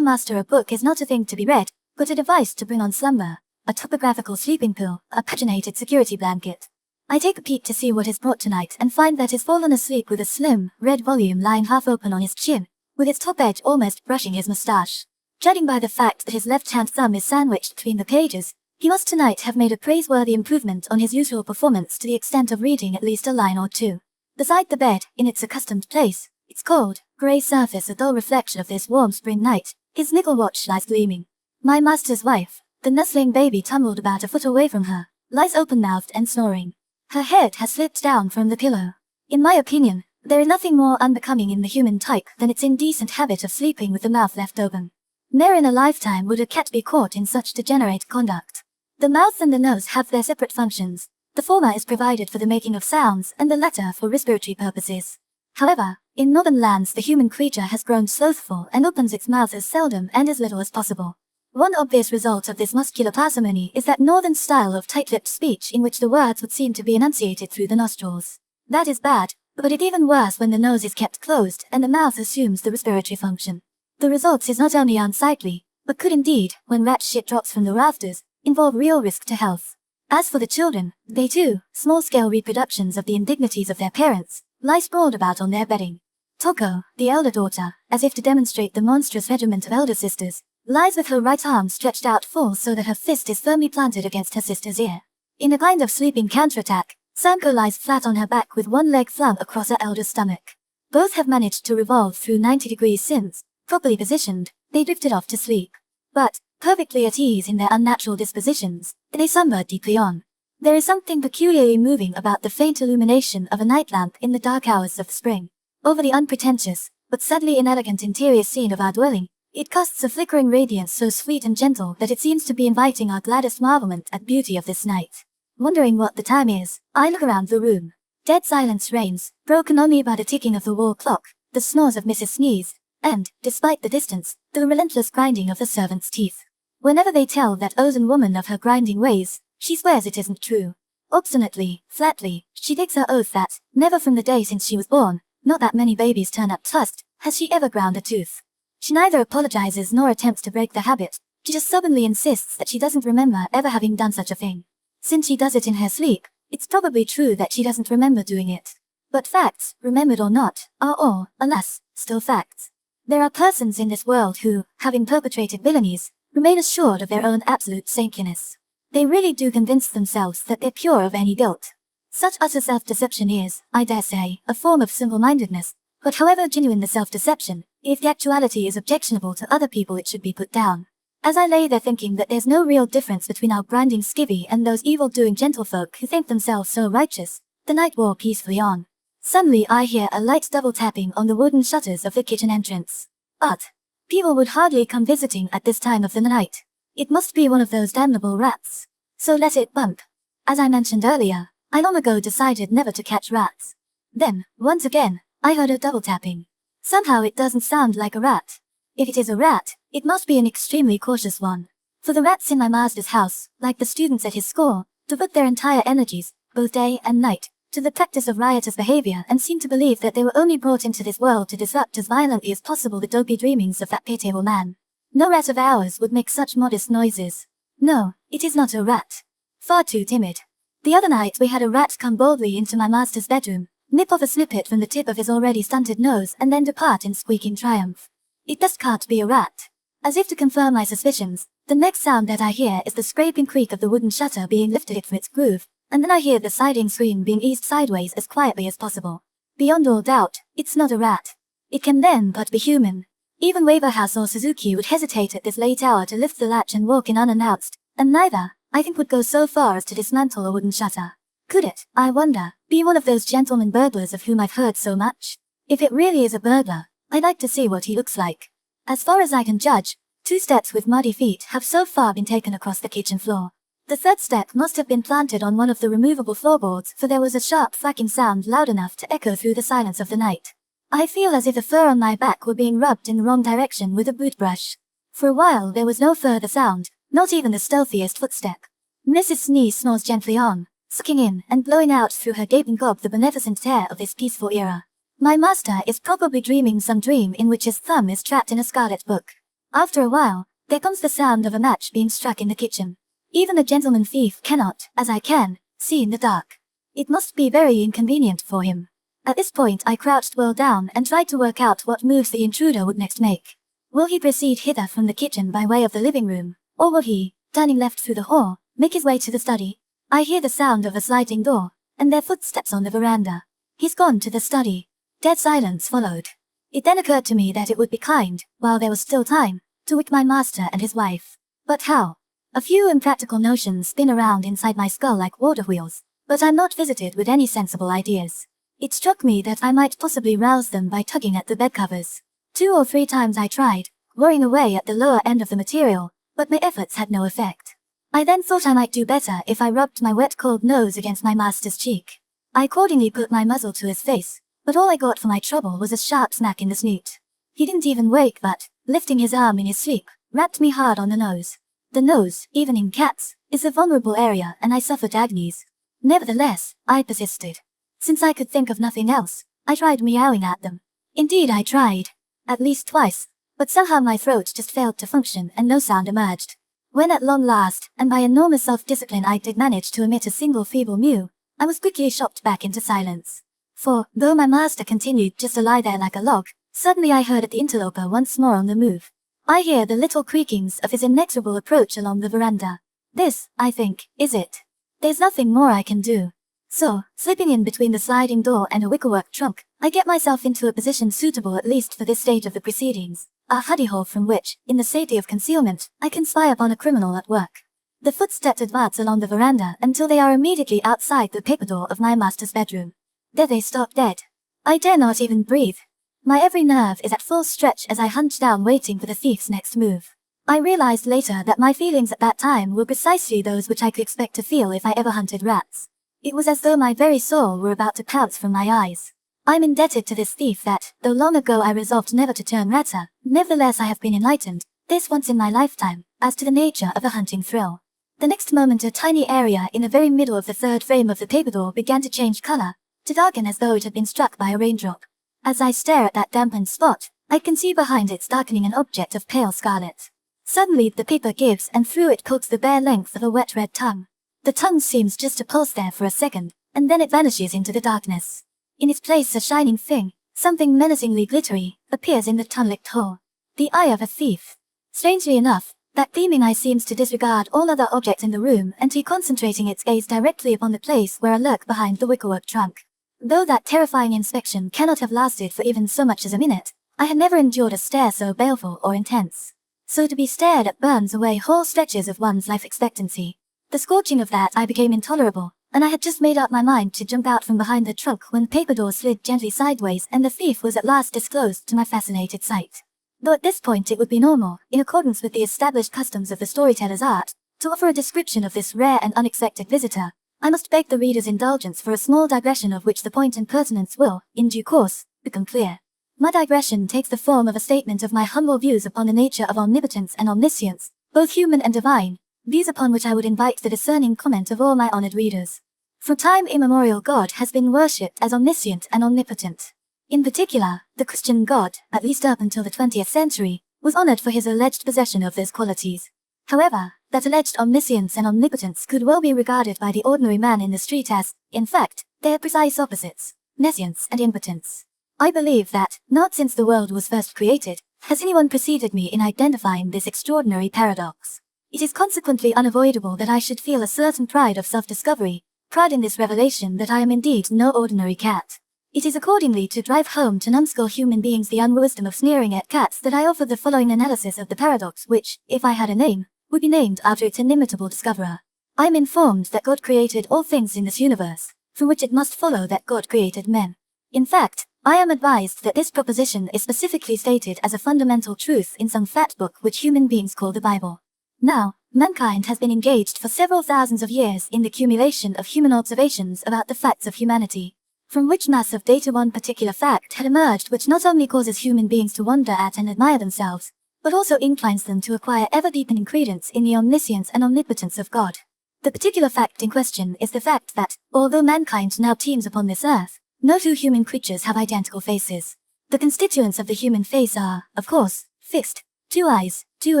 master a book is not a thing to be read, but a device to bring on slumber. A topographical sleeping pill, a paginated security blanket. I take a peek to see what is brought tonight and find that he's fallen asleep with a slim, red volume lying half open on his chin, with its top edge almost brushing his moustache. Judging by the fact that his left-hand thumb is sandwiched between the pages, he must tonight have made a praiseworthy improvement on his usual performance to the extent of reading at least a line or 2. Beside the bed, in its accustomed place, its cold, grey surface a dull reflection of this warm spring night, his nickel watch lies gleaming. My master's wife, the nuzzling baby tumbled about a foot away from her, lies open-mouthed and snoring. Her head has slipped down from the pillow. In my opinion, there is nothing more unbecoming in the human type than its indecent habit of sleeping with the mouth left open. Ne'er in a lifetime would a cat be caught in such degenerate conduct. The mouth and the nose have their separate functions. The former is provided for the making of sounds and the latter for respiratory purposes. However, in northern lands the human creature has grown slothful and opens its mouth as seldom and as little as possible. One obvious result of this muscular parsimony is that northern style of tight-lipped speech in which the words would seem to be enunciated through the nostrils. That is bad, but it even worse when the nose is kept closed and the mouth assumes the respiratory function. The result is not only unsightly, but could indeed, when rat shit drops from the rafters, involve real risk to health. As for the children, they too, small-scale reproductions of the indignities of their parents, lie sprawled about on their bedding. Toko, the elder daughter, as if to demonstrate the monstrous regiment of elder sisters, lies with her right arm stretched out full so that her fist is firmly planted against her sister's ear. In a kind of sleeping counterattack, Sanko lies flat on her back with one leg flung across her elder's stomach. Both have managed to revolve through 90 degrees since, properly positioned, they drifted off to sleep. But, perfectly at ease in their unnatural dispositions, they slumber deeply on. There is something peculiarly moving about the faint illumination of a night lamp in the dark hours of spring. Over the unpretentious, but sadly inelegant interior scene of our dwelling, it casts a flickering radiance so sweet and gentle that it seems to be inviting our gladdest marvelment at beauty of this night. Wondering what the time is, I look around the room. Dead silence reigns, broken only by the ticking of the wall clock, the snores of Mrs. Sneeze, and, despite the distance, the relentless grinding of the servants' teeth. Whenever they tell that ozen woman of her grinding ways, she swears it isn't true. Obstinately, flatly, she takes her oath that, never from the day since she was born, not that many babies turn up tusked, has she ever ground a tooth. She neither apologizes nor attempts to break the habit, she just stubbornly insists that she doesn't remember ever having done such a thing. Since she does it in her sleep, it's probably true that she doesn't remember doing it. But facts, remembered or not, are all, alas, still facts. There are persons in this world who, having perpetrated villainies, remain assured of their own absolute saintliness. They really do convince themselves that they're pure of any guilt. Such utter self-deception is, I dare say, a form of simple-mindedness, but however genuine the self-deception, if the actuality is objectionable to other people it should be put down. As I lay there thinking that there's no real difference between our grinding skivvy and those evil-doing gentlefolk who think themselves so righteous, the night wore peacefully on. Suddenly I hear a light double tapping on the wooden shutters of the kitchen entrance. But people would hardly come visiting at this time of the night. It must be one of those damnable rats. So let it bump. As I mentioned earlier, I long ago decided never to catch rats. Then, once again, I heard a double tapping. Somehow it doesn't sound like a rat. If it is a rat, it must be an extremely cautious one. For the rats in my master's house, like the students at his school, devote their entire energies, both day and night, to the practice of riotous behavior and seem to believe that they were only brought into this world to disrupt as violently as possible the dopey dreamings of that pitiable man. No rat of ours would make such modest noises. No, it is not a rat. Far too timid. The other night we had a rat come boldly into my master's bedroom, nip off a snippet from the tip of his already stunted nose and then depart in squeaking triumph. It just can't be a rat. As if to confirm my suspicions, the next sound that I hear is the scraping creak of the wooden shutter being lifted from its groove, and then I hear the sliding screen being eased sideways as quietly as possible. Beyond all doubt, it's not a rat. It can then but be human. Even Waverhouse or Suzuki would hesitate at this late hour to lift the latch and walk in unannounced, and neither, I think, would go so far as to dismantle a wooden shutter. Could it, I wonder, be one of those gentleman burglars of whom I've heard so much? If it really is a burglar, I'd like to see what he looks like. As far as I can judge, 2 steps with muddy feet have so far been taken across the kitchen floor. The 3rd step must have been planted on one of the removable floorboards, for there was a sharp thwacking sound loud enough to echo through the silence of the night. I feel as if the fur on my back were being rubbed in the wrong direction with a boot brush. For a while there was no further sound, not even the stealthiest footstep. Mrs. Sneeze snores gently on, sucking in and blowing out through her gaping gob the beneficent air of this peaceful era. My master is probably dreaming some dream in which his thumb is trapped in a scarlet book. After a while, there comes the sound of a match being struck in the kitchen. Even the gentleman thief cannot, as I can, see in the dark. It must be very inconvenient for him. At this point I crouched well down and tried to work out what moves the intruder would next make. Will he proceed hither from the kitchen by way of the living room, or will he, turning left through the hall, make his way to the study? I hear the sound of a sliding door, and their footsteps on the veranda. He's gone to the study. Dead silence followed. It then occurred to me that it would be kind, while there was still time, to wake my master and his wife. But how? A few impractical notions spin around inside my skull like water wheels, but I'm not visited with any sensible ideas. It struck me that I might possibly rouse them by tugging at the bed covers. 2 or 3 times I tried, worrying away at the lower end of the material, but my efforts had no effect. I then thought I might do better if I rubbed my wet cold nose against my master's cheek. I accordingly put my muzzle to his face, but all I got for my trouble was a sharp smack in the snoot. He didn't even wake but, lifting his arm in his sleep, rapped me hard on the nose. The nose, even in cats, is a vulnerable area and I suffered agonies. Nevertheless, I persisted. Since I could think of nothing else, I tried meowing at them. Indeed I tried. At least twice, but somehow my throat just failed to function and no sound emerged. When at long last, and by enormous self-discipline I did manage to emit a single feeble mew, I was quickly shocked back into silence. For, though my master continued just to lie there like a log, suddenly I heard the interloper once more on the move. I hear the little creakings of his inexorable approach along the veranda. This, I think, is it. There's nothing more I can do. So, slipping in between the sliding door and a wickerwork trunk, I get myself into a position suitable at least for this stage of the proceedings, a hidey-hole from which, in the safety of concealment, I can spy upon a criminal at work. The footsteps advance along the veranda until they are immediately outside the paper door of my master's bedroom. There they stop dead. I dare not even breathe. My every nerve is at full stretch as I hunch down waiting for the thief's next move. I realized later that my feelings at that time were precisely those which I could expect to feel if I ever hunted rats. It was as though my very soul were about to pounce from my eyes. I'm indebted to this thief that, though long ago I resolved never to turn ratter, nevertheless I have been enlightened, this once in my lifetime, as to the nature of a hunting thrill. The next moment a tiny area in the very middle of the 3rd frame of the paper door began to change color, to darken as though it had been struck by a raindrop. As I stare at that dampened spot, I can see behind its darkening an object of pale scarlet. Suddenly the paper gives and through it pokes the bare length of a wet red tongue. The tongue seems just to pulse there for a second, and then it vanishes into the darkness. In its place a shining thing, something menacingly glittery, appears in the tongue-licked hole. The eye of a thief. Strangely enough, that gleaming eye seems to disregard all other objects in the room and to concentrating its gaze directly upon the place where I lurk behind the wickerwork trunk. Though that terrifying inspection cannot have lasted for even so much as a minute, I had never endured a stare so baleful or intense. So to be stared at burns away whole stretches of one's life expectancy. The scorching of that eye became intolerable, and I had just made up my mind to jump out from behind the trunk when the paper door slid gently sideways and the thief was at last disclosed to my fascinated sight. Though at this point it would be normal, in accordance with the established customs of the storyteller's art, to offer a description of this rare and unexpected visitor, I must beg the reader's indulgence for a small digression of which the point and pertinence will, in due course, become clear. My digression takes the form of a statement of my humble views upon the nature of omnipotence and omniscience, both human and divine, views upon which I would invite the discerning comment of all my honored readers. From time immemorial God has been worshipped as omniscient and omnipotent. In particular, the Christian God, at least up until the 20th century, was honored for his alleged possession of those qualities. However, that alleged omniscience and omnipotence could well be regarded by the ordinary man in the street as, in fact, their precise opposites. nescience, and impotence. I believe that, not since the world was first created, has anyone preceded me in identifying this extraordinary paradox. It is consequently unavoidable that I should feel a certain pride of self-discovery, proud in this revelation that I am indeed no ordinary cat. It is accordingly to drive home to numbskull human beings the unwisdom of sneering at cats that I offer the following analysis of the paradox which, if I had a name, would be named after its inimitable discoverer. I am informed that God created all things in this universe, from which it must follow that God created men. In fact, I am advised that this proposition is specifically stated as a fundamental truth in some fat book which human beings call the Bible. Now, mankind has been engaged for several thousands of years in the accumulation of human observations about the facts of humanity, from which mass of data one particular fact had emerged which not only causes human beings to wonder at and admire themselves, but also inclines them to acquire ever-deepening credence in the omniscience and omnipotence of God. The particular fact in question is the fact that, although mankind now teems upon this earth, no two human creatures have identical faces. The constituents of the human face are, of course, fixed: 2 eyes, 2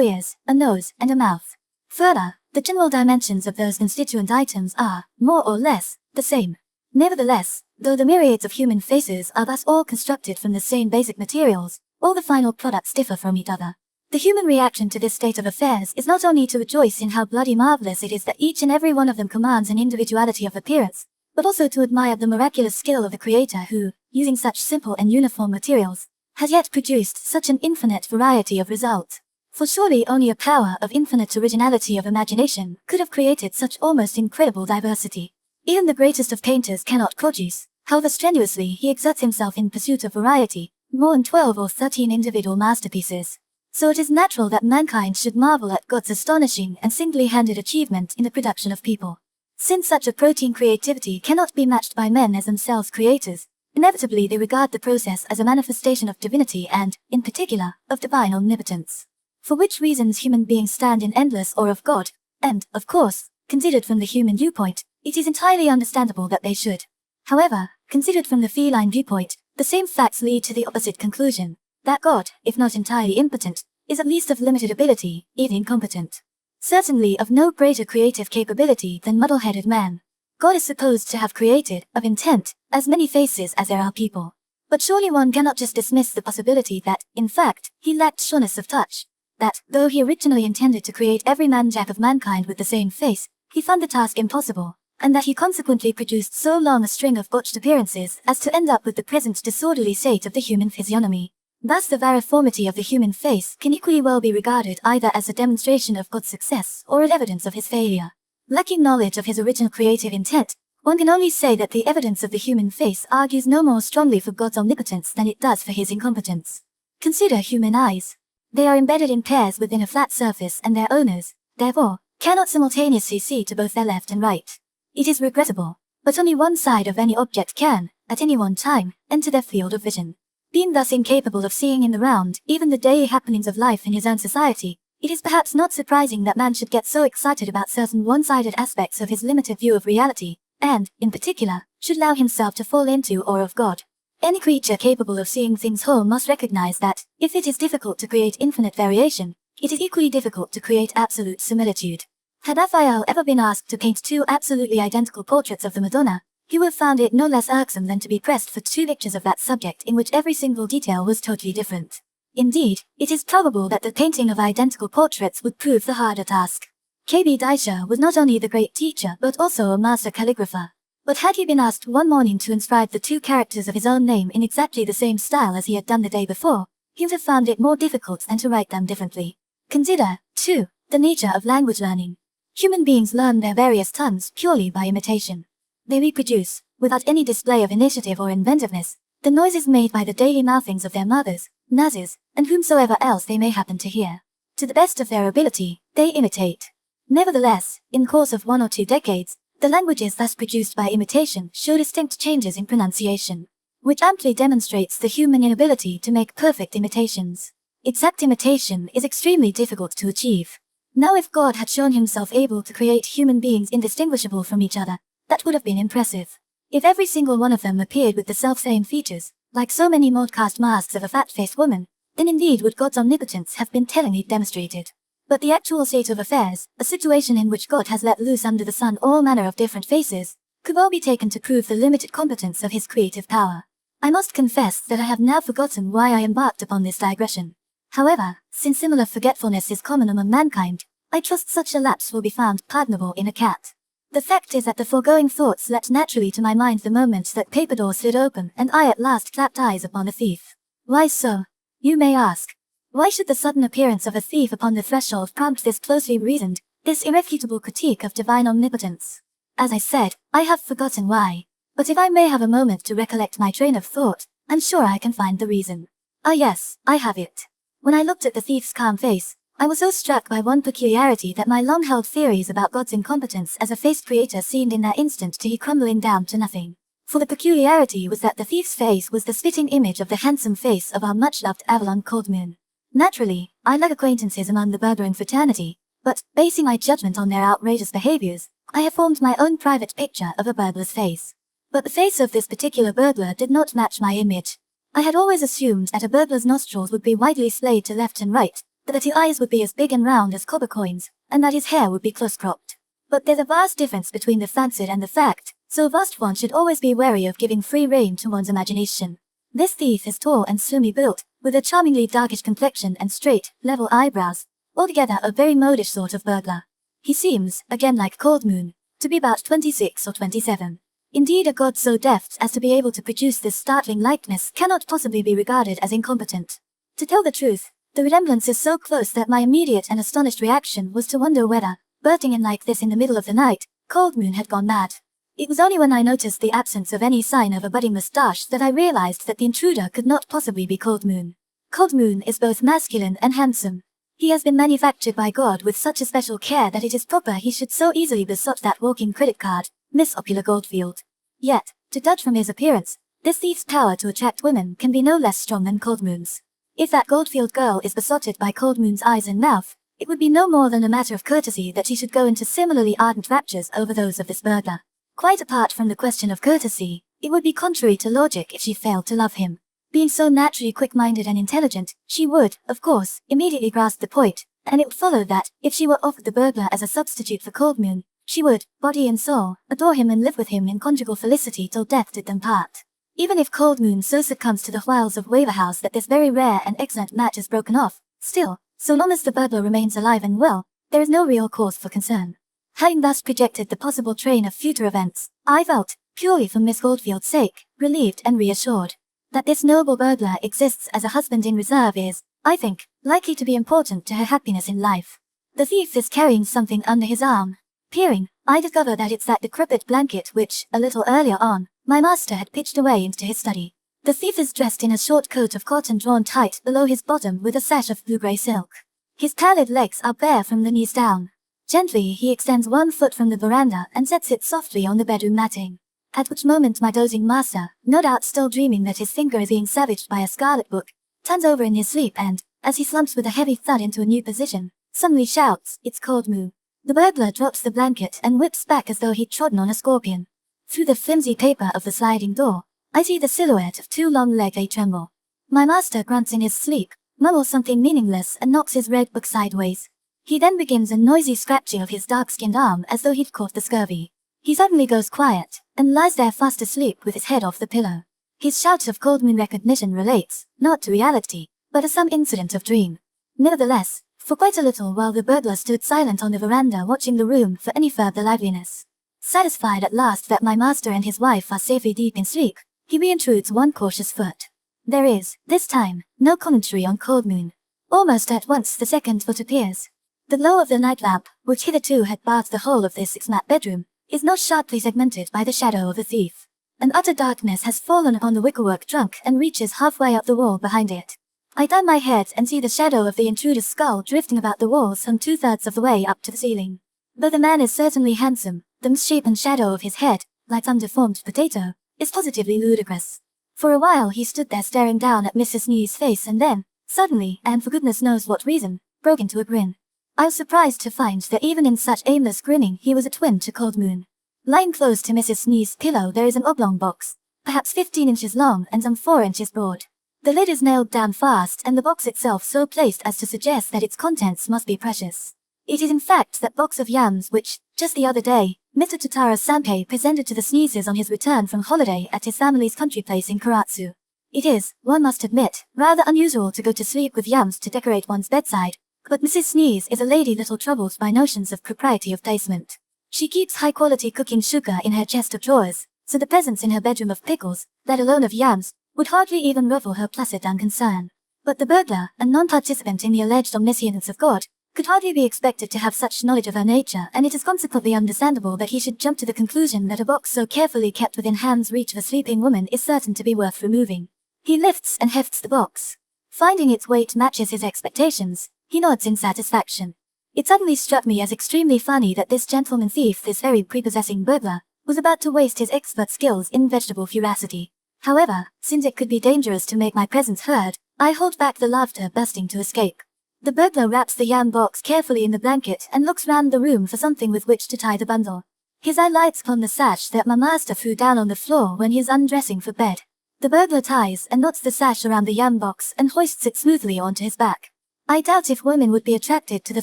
ears, a nose, and a mouth. Further, the general dimensions of those constituent items are, more or less, the same. Nevertheless, though the myriads of human faces are thus all constructed from the same basic materials, all the final products differ from each other. The human reaction to this state of affairs is not only to rejoice in how bloody marvelous it is that each and every one of them commands an individuality of appearance, but also to admire the miraculous skill of the Creator who, using such simple and uniform materials, has yet produced such an infinite variety of results. For surely only a power of infinite originality of imagination could have created such almost incredible diversity. Even the greatest of painters cannot produce, however strenuously he exerts himself in pursuit of variety, more than 12 or 13 individual masterpieces. So it is natural that mankind should marvel at God's astonishing and single-handed achievement in the production of people. Since such approaching creativity cannot be matched by men as themselves creators, inevitably they regard the process as a manifestation of divinity and, in particular, of divine omnipotence. For which reasons human beings stand in endless awe of God, and, of course, considered from the human viewpoint, it is entirely understandable that they should. However, considered from the feline viewpoint, the same facts lead to the opposite conclusion, that God, if not entirely impotent, is at least of limited ability, even incompetent. Certainly of no greater creative capability than muddle-headed man. God is supposed to have created, of intent, as many faces as there are people. But surely one cannot just dismiss the possibility that, in fact, he lacked sureness of touch. That, though he originally intended to create every man-jack of mankind with the same face, he found the task impossible, and that he consequently produced so long a string of botched appearances as to end up with the present disorderly state of the human physiognomy. Thus the variformity of the human face can equally well be regarded either as a demonstration of God's success or an evidence of his failure. Lacking knowledge of his original creative intent, one can only say that the evidence of the human face argues no more strongly for God's omnipotence than it does for his incompetence. Consider human eyes. They are embedded in pairs within a flat surface and their owners, therefore, cannot simultaneously see to both their left and right. It is regrettable, but only one side of any object can, at any one time, enter their field of vision. Being thus incapable of seeing in the round even the daily happenings of life in his own society, it is perhaps not surprising that man should get so excited about certain one-sided aspects of his limited view of reality, and, in particular, should allow himself to fall into awe of God. Any creature capable of seeing things whole must recognize that, if it is difficult to create infinite variation, it is equally difficult to create absolute similitude. Had Raphael ever been asked to paint 2 absolutely identical portraits of the Madonna, he would have found it no less irksome than to be pressed for 2 pictures of that subject in which every single detail was totally different. Indeed, it is probable that the painting of identical portraits would prove the harder task. K.B. Daisha was not only the great teacher but also a master calligrapher. But had he been asked one morning to inscribe the 2 characters of his own name in exactly the same style as he had done the day before, he would have found it more difficult than to write them differently. Consider, too, the nature of language learning. Human beings learn their various tongues purely by imitation. They reproduce, without any display of initiative or inventiveness, the noises made by the daily mouthings of their mothers, nurses, and whomsoever else they may happen to hear. To the best of their ability, they imitate. Nevertheless, in course of 1 or 2 decades, the languages thus produced by imitation show distinct changes in pronunciation, which amply demonstrates the human inability to make perfect imitations. Exact imitation is extremely difficult to achieve. Now if God had shown himself able to create human beings indistinguishable from each other, that would have been impressive. If every single one of them appeared with the self-same features, like so many mold-cast masks of a fat-faced woman, then indeed would God's omnipotence have been tellingly demonstrated. But the actual state of affairs, a situation in which God has let loose under the sun all manner of different faces, could all be taken to prove the limited competence of his creative power. I must confess that I have now forgotten why I embarked upon this digression. However, since similar forgetfulness is common among mankind, I trust such a lapse will be found pardonable in a cat. The fact is that the foregoing thoughts leapt naturally to my mind the moment that paper door slid open and I at last clapped eyes upon a thief. Why so? You may ask. Why should the sudden appearance of a thief upon the threshold prompt this closely reasoned, this irrefutable critique of divine omnipotence? As I said, I have forgotten why. But if I may have a moment to recollect my train of thought, I'm sure I can find the reason. Ah yes, I have it. When I looked at the thief's calm face, I was so struck by one peculiarity that my long-held theories about God's incompetence as a faced creator seemed in that instant to be crumbling down to nothing. For the peculiarity was that the thief's face was the spitting image of the handsome face of our much-loved Avalon Coldmoon. Naturally, I lack acquaintances among the burglaring fraternity, but, basing my judgment on their outrageous behaviors, I have formed my own private picture of a burglar's face. But the face of this particular burglar did not match my image. I had always assumed that a burglar's nostrils would be widely splayed to left and right, but that his eyes would be as big and round as copper coins, and that his hair would be close-cropped. But there's a vast difference between the fancied and the fact, so vast one should always be wary of giving free rein to one's imagination. This thief is tall and slimly built, with a charmingly darkish complexion and straight, level eyebrows, altogether a very modish sort of burglar. He seems, again like Coldmoon, to be about 26 or 27. Indeed, a god so deft as to be able to produce this startling likeness cannot possibly be regarded as incompetent. To tell the truth, the resemblance is so close that my immediate and astonished reaction was to wonder whether, bursting in like this in the middle of the night, Coldmoon had gone mad. It was only when I noticed the absence of any sign of a budding moustache that I realized that the intruder could not possibly be Coldmoon. Coldmoon is both masculine and handsome. He has been manufactured by God with such a special care that it is proper he should so easily besot that walking credit card, Miss Opula Goldfield. Yet, to judge from his appearance, this thief's power to attract women can be no less strong than Coldmoon's. If that Goldfield girl is besotted by Coldmoon's eyes and mouth, it would be no more than a matter of courtesy that she should go into similarly ardent raptures over those of this burglar. Quite apart from the question of courtesy, it would be contrary to logic if she failed to love him. Being so naturally quick-minded and intelligent, she would, of course, immediately grasp the point, and it would follow that, if she were offered the burglar as a substitute for Coldmoon, she would, body and soul, adore him and live with him in conjugal felicity till death did them part. Even if Coldmoon so succumbs to the wiles of Waverhouse that this very rare and excellent match is broken off, still, so long as the burglar remains alive and well, there is no real cause for concern. Having thus projected the possible train of future events, I felt, purely for Miss Goldfield's sake, relieved and reassured. That this noble burglar exists as a husband in reserve is, I think, likely to be important to her happiness in life. The thief is carrying something under his arm. Peering, I discover that it's that decrepit blanket which, a little earlier on, my master had pitched away into his study. The thief is dressed in a short coat of cotton drawn tight below his bottom with a sash of blue-grey silk. His pallid legs are bare from the knees down. Gently he extends one foot from the veranda and sets it softly on the bedroom matting. At which moment my dozing master, no doubt still dreaming that his finger is being savaged by a scarlet book, turns over in his sleep and, as he slumps with a heavy thud into a new position, suddenly shouts, "It's Coldmoon." The burglar drops the blanket and whips back as though he'd trodden on a scorpion. Through the flimsy paper of the sliding door, I see the silhouette of two long legs tremble. My master grunts in his sleep, mumbles something meaningless and knocks his red book sideways. He then begins a noisy scratching of his dark-skinned arm as though he'd caught the scurvy. He suddenly goes quiet, and lies there fast asleep with his head off the pillow. His shout of Coldmoon recognition relates, not to reality, but to some incident of dream. Nevertheless, for quite a little while the burglar stood silent on the veranda watching the room for any further liveliness. Satisfied at last that my master and his wife are safely deep in sleep, he reintrudes one cautious foot. There is, this time, no commentary on Coldmoon. Almost at once the second foot appears. The glow of the night lamp, which hitherto had bathed the whole of this six-mat bedroom, is not sharply segmented by the shadow of the thief. An utter darkness has fallen upon the wickerwork trunk and reaches halfway up the wall behind it. I turn my head and see the shadow of the intruder's skull drifting about the wall some 2/3 of the way up to the ceiling. Though the man is certainly handsome, the misshapen shadow of his head, like some deformed potato, is positively ludicrous. For a while he stood there staring down at Mrs. Snee's face and then, suddenly, and for goodness knows what reason, broke into a grin. I was surprised to find that even in such aimless grinning he was a twin to Coldmoon. Lying close to Mrs. Snee's pillow there is an oblong box, perhaps 15 inches long and some 4 inches broad. The lid is nailed down fast and the box itself so placed as to suggest that its contents must be precious. It is in fact that box of yams which, just the other day, Mr. Totaro Sanpei presented to the Sneezes on his return from holiday at his family's country place in Karatsu. It is, one must admit, rather unusual to go to sleep with yams to decorate one's bedside, but Mrs. Sneeze is a lady little troubled by notions of propriety of placement. She keeps high-quality cooking sugar in her chest of drawers, so the presence in her bedroom of pickles, let alone of yams, would hardly even ruffle her placid unconcern. But the burglar, a non-participant in the alleged omniscience of God, could hardly be expected to have such knowledge of her nature, and it is consequently understandable that he should jump to the conclusion that a box so carefully kept within hand's reach of a sleeping woman is certain to be worth removing. He lifts and hefts the box. Finding its weight matches his expectations, he nods in satisfaction. It suddenly struck me as extremely funny that this gentleman thief, this very prepossessing burglar, was about to waste his expert skills in vegetable ferocity. However, since it could be dangerous to make my presence heard, I hold back the laughter bursting to escape. The burglar wraps the yam box carefully in the blanket and looks round the room for something with which to tie the bundle. His eye lights upon the sash that my master threw down on the floor when he is undressing for bed. The burglar ties and knots the sash around the yam box and hoists it smoothly onto his back. I doubt if women would be attracted to the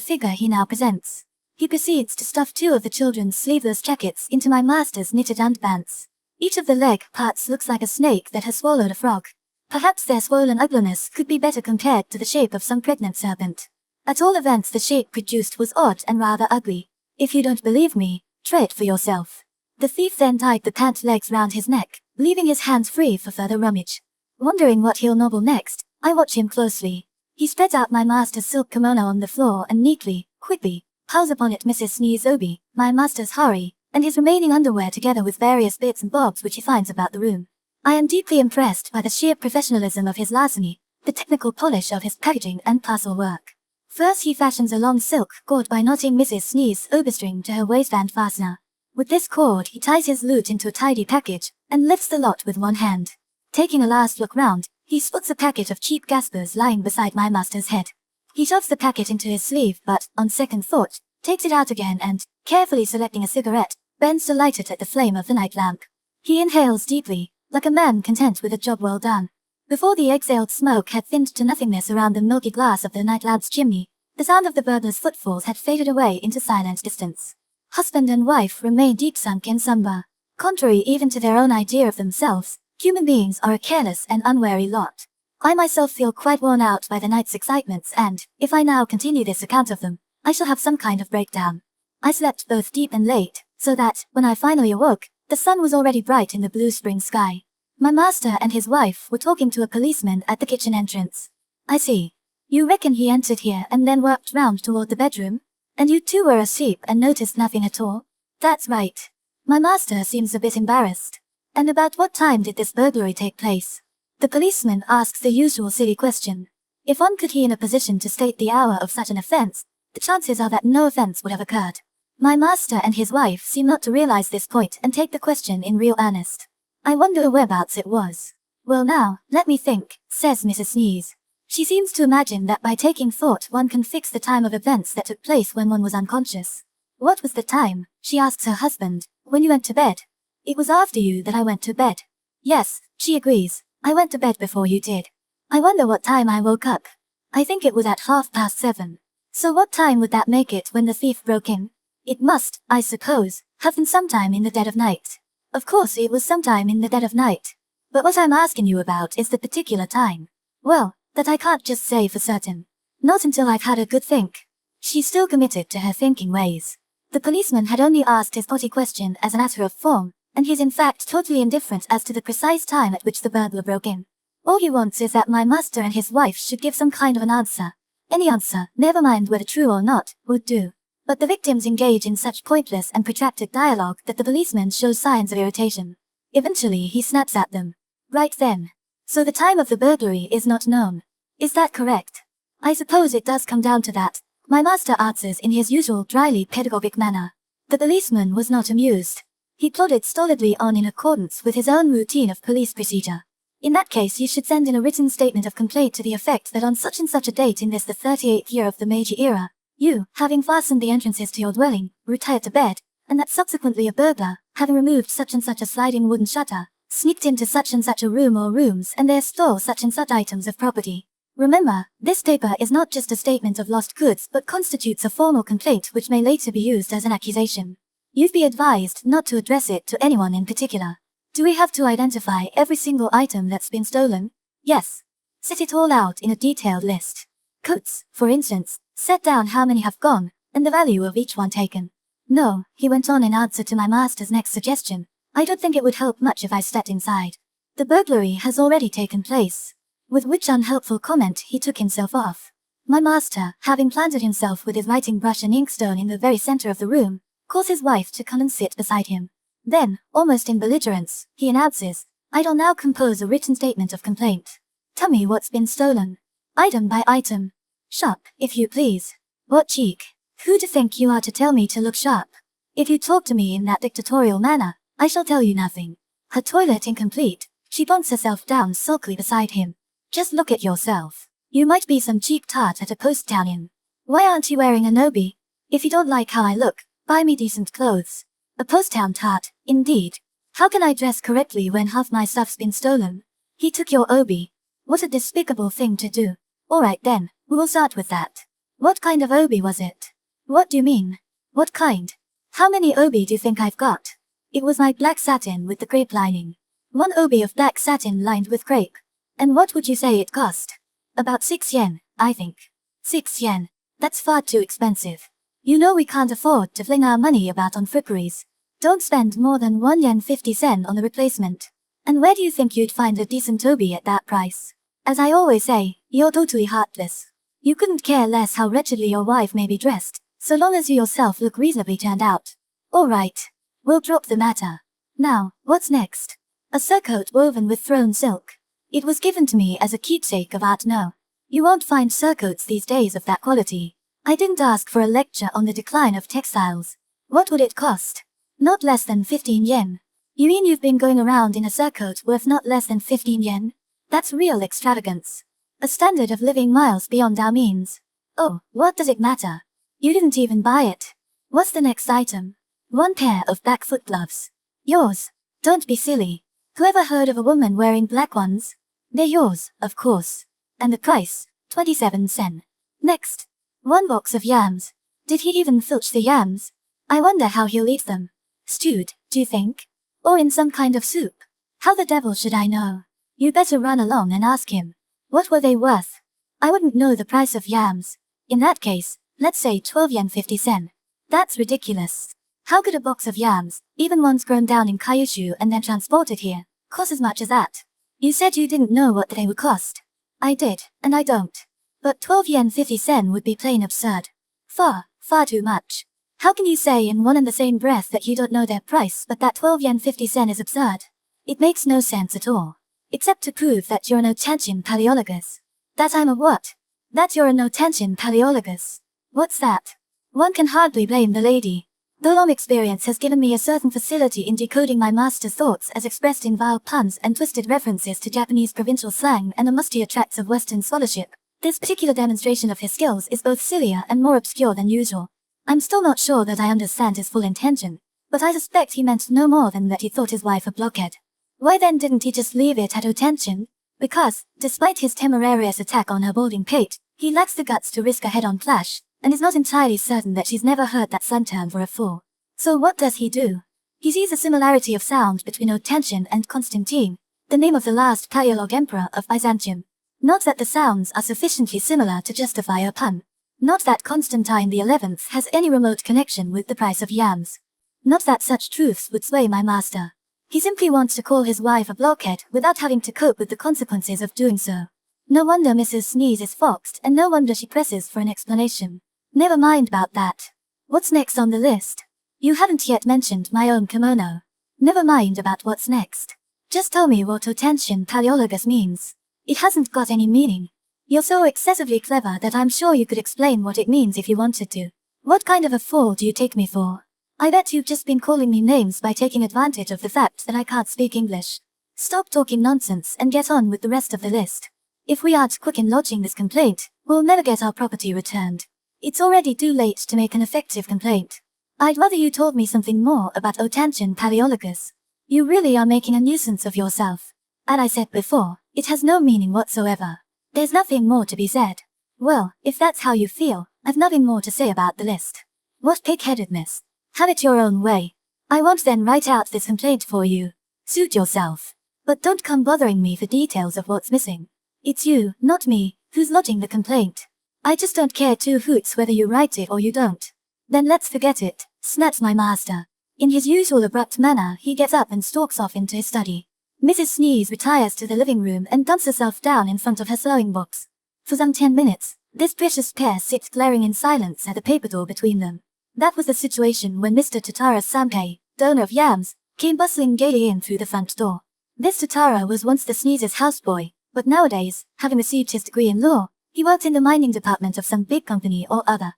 figure he now presents. He proceeds to stuff 2 of the children's sleeveless jackets into my master's knitted underpants. Each of the leg parts looks like a snake that has swallowed a frog. Perhaps their swollen ugliness could be better compared to the shape of some pregnant serpent. At all events, the shape produced was odd and rather ugly. If you don't believe me, try it for yourself. The thief then tied the pant legs round his neck, leaving his hands free for further rummage. Wondering what he'll nobble next, I watch him closely. He spreads out my master's silk kimono on the floor and neatly, quickly, piles upon it Mrs. Sneeze Obi, my master's hari, and his remaining underwear together with various bits and bobs which he finds about the room. I am deeply impressed by the sheer professionalism of his larceny, the technical polish of his packaging and parcel work. First he fashions a long silk cord by knotting Mrs. Sneeze Obi string to her waistband fastener. With this cord he ties his loot into a tidy package, and lifts the lot with one hand. Taking a last look round, he spots a packet of cheap gaspers lying beside my master's head. He shoves the packet into his sleeve but, on second thought, takes it out again and, carefully selecting a cigarette, bends to light it at the flame of the night lamp. He inhales deeply, like a man content with a job well done. Before the exhaled smoke had thinned to nothingness around the milky glass of the night lamp's chimney, the sound of the burglar's footfalls had faded away into silent distance. Husband and wife remain deep sunk in slumber. Contrary even to their own idea of themselves, human beings are a careless and unwary lot. I myself feel quite worn out by the night's excitements and, if I now continue this account of them, I shall have some kind of breakdown. I slept both deep and late, so that, when I finally awoke, the sun was already bright in the blue spring sky. My master and his wife were talking to a policeman at the kitchen entrance. I see. You reckon he entered here and then worked round toward the bedroom? And you two were asleep and noticed nothing at all? That's right. My master seems a bit embarrassed. And about what time did this burglary take place? The policeman asks the usual silly question. If one could be in a position to state the hour of such an offense, the chances are that no offense would have occurred. My master and his wife seem not to realize this point and take the question in real earnest. I wonder whereabouts it was. Well now, let me think, says Mrs. Sneeze. She seems to imagine that by taking thought one can fix the time of events that took place when one was unconscious. What was the time, she asks her husband, when you went to bed? It was after you that I went to bed. Yes, she agrees. I went to bed before you did. I wonder what time I woke up. I think it was at 7:30. So what time would that make it when the thief broke in? It must, I suppose, have been sometime in the dead of night. Of course it was sometime in the dead of night. But what I'm asking you about is the particular time. Well, that I can't just say for certain. Not until I've had a good think. She's still committed to her thinking ways. The policeman had only asked his potty question as a matter of form, and he's in fact totally indifferent as to the precise time at which the burglar broke in. All he wants is that my master and his wife should give some kind of an answer. Any answer, never mind whether true or not, would do. But the victims engage in such pointless and protracted dialogue that the policeman shows signs of irritation. Eventually he snaps at them. Right then. So the time of the burglary is not known. Is that correct? I suppose it does come down to that. My master answers in his usual dryly pedagogic manner. The policeman was not amused. He plodded stolidly on in accordance with his own routine of police procedure. In that case you should send in a written statement of complaint to the effect that on such and such a date in this the 38th year of the Meiji era, you, having fastened the entrances to your dwelling, retired to bed, and that subsequently a burglar, having removed such and such a sliding wooden shutter, sneaked into such and such a room or rooms and there stole such and such items of property. Remember, this paper is not just a statement of lost goods but constitutes a formal complaint which may later be used as an accusation. You'd be advised not to address it to anyone in particular. Do we have to identify every single item that's been stolen? Yes. Set it all out in a detailed list. Coats, for instance, set down how many have gone, and the value of each one taken. No, he went on in answer to my master's next suggestion. I don't think it would help much if I stepped inside. The burglary has already taken place. With which unhelpful comment he took himself off. My master, having planted himself with his writing brush and inkstone in the very center of the room, calls his wife to come and sit beside him. Then, almost in belligerence, he announces, "I'll now compose a written statement of complaint. Tell me what's been stolen. Item by item. Sharp, if you please." What cheek. Who do you think you are to tell me to look sharp? If you talk to me in that dictatorial manner, I shall tell you nothing. Her toilet incomplete, she bonks herself down sulkily beside him. Just look at yourself. You might be some cheap tart at a post town inn. Why aren't you wearing a nobi? If you don't like how I look, buy me decent clothes. A post town tart, indeed. How can I dress correctly when half my stuff's been stolen? He took your obi. What a despicable thing to do. Alright then, we'll start with that. What kind of obi was it? What do you mean? What kind? How many obi do you think I've got? It was my black satin with the crepe lining. One obi of black satin lined with crepe. And what would you say it cost? About 6 yen, I think. 6 yen. That's far too expensive. You know we can't afford to fling our money about on fripperies. Don't spend more than 1 yen 50 sen on the replacement. And where do you think you'd find a decent obi at that price? As I always say, you're totally heartless. You couldn't care less how wretchedly your wife may be dressed, so long as you yourself look reasonably turned out. Alright. We'll drop the matter. Now, what's next? A surcoat woven with thrown silk. It was given to me as a keepsake of art. No. You won't find surcoats these days of that quality. I didn't ask for a lecture on the decline of textiles. What would it cost? Not less than 15 yen. You mean you've been going around in a surcoat worth not less than 15 yen? That's real extravagance. A standard of living miles beyond our means. Oh, what does it matter? You didn't even buy it. What's the next item? 1 pair of black foot gloves. Yours. Don't be silly. Whoever heard of a woman wearing black ones? They're yours, of course. And the price, 27 sen. Next. 1 box of yams. Did he even filch the yams? I wonder how he'll eat them. Stewed, do you think? Or in some kind of soup? How the devil should I know? You better run along and ask him. What were they worth? I wouldn't know the price of yams. In that case, let's say 12 yen 50 sen. That's ridiculous. How could a box of yams, even ones grown down in Kyushu and then transported here, cost as much as that? You said you didn't know what they would cost. I did, and I don't. But 12 yen 50 sen would be plain absurd. Far too much. How can you say in one and the same breath that you don't know their price but that 12 yen 50 sen is absurd? It makes no sense at all. Except to prove that you're an attention paleologus. That I'm a what? That you're an attention paleologus. What's that? One can hardly blame the lady. Though long experience has given me a certain facility in decoding my master's thoughts as expressed in vile puns and twisted references to Japanese provincial slang and the mustier tracts of Western scholarship, this particular demonstration of his skills is both sillier and more obscure than usual. I'm still not sure that I understand his full intention, but I suspect he meant no more than that he thought his wife a blockhead. Why then didn't he just leave it at attention? Because, despite his temerarious attack on her balding pate, he lacks the guts to risk a head-on clash, and is not entirely certain that she's never heard that slang term for a fool. So what does he do? He sees a similarity of sound between Otention and Constantine, the name of the last Paleolog emperor of Byzantium. Not that the sounds are sufficiently similar to justify a pun. Not that Constantine the 11th has any remote connection with the price of yams. Not that such truths would sway my master. He simply wants to call his wife a blockhead without having to cope with the consequences of doing so. No wonder Mrs. Sneeze is foxed, and no wonder she presses for an explanation. Never mind about that. What's next on the list? You haven't yet mentioned my own kimono. Never mind about what's next. Just tell me what Otention Paleologus means. It hasn't got any meaning. You're so excessively clever that I'm sure you could explain what it means if you wanted to. What kind of a fool do you take me for? I bet you've just been calling me names by taking advantage of the fact that I can't speak English. Stop talking nonsense and get on with the rest of the list. If we aren't quick in lodging this complaint, we'll never get our property returned. It's already too late to make an effective complaint. I'd rather you told me something more about Otention Paleologus. You really are making a nuisance of yourself. As I said before, it has no meaning whatsoever. There's nothing more to be said. Well, if that's how you feel, I've nothing more to say about the list. What pig-headedness. Have it your own way. I won't then write out this complaint for you. Suit yourself. But don't come bothering me for details of what's missing. It's you, not me, who's lodging the complaint. I just don't care two hoots whether you write it or you don't. Then let's forget it, snaps my master. In his usual abrupt manner, he gets up and stalks off into his study. Mrs. Sneeze retires to the living room and dumps herself down in front of her sewing box. For some 10 minutes, this precious pair sits glaring in silence at the paper door between them. That was the situation when Mr. Tatara Sampei, donor of yams, came bustling gaily in through the front door. This Tatara was once the Sneeze's houseboy, but nowadays, having received his degree in law, he worked in the mining department of some big company or other.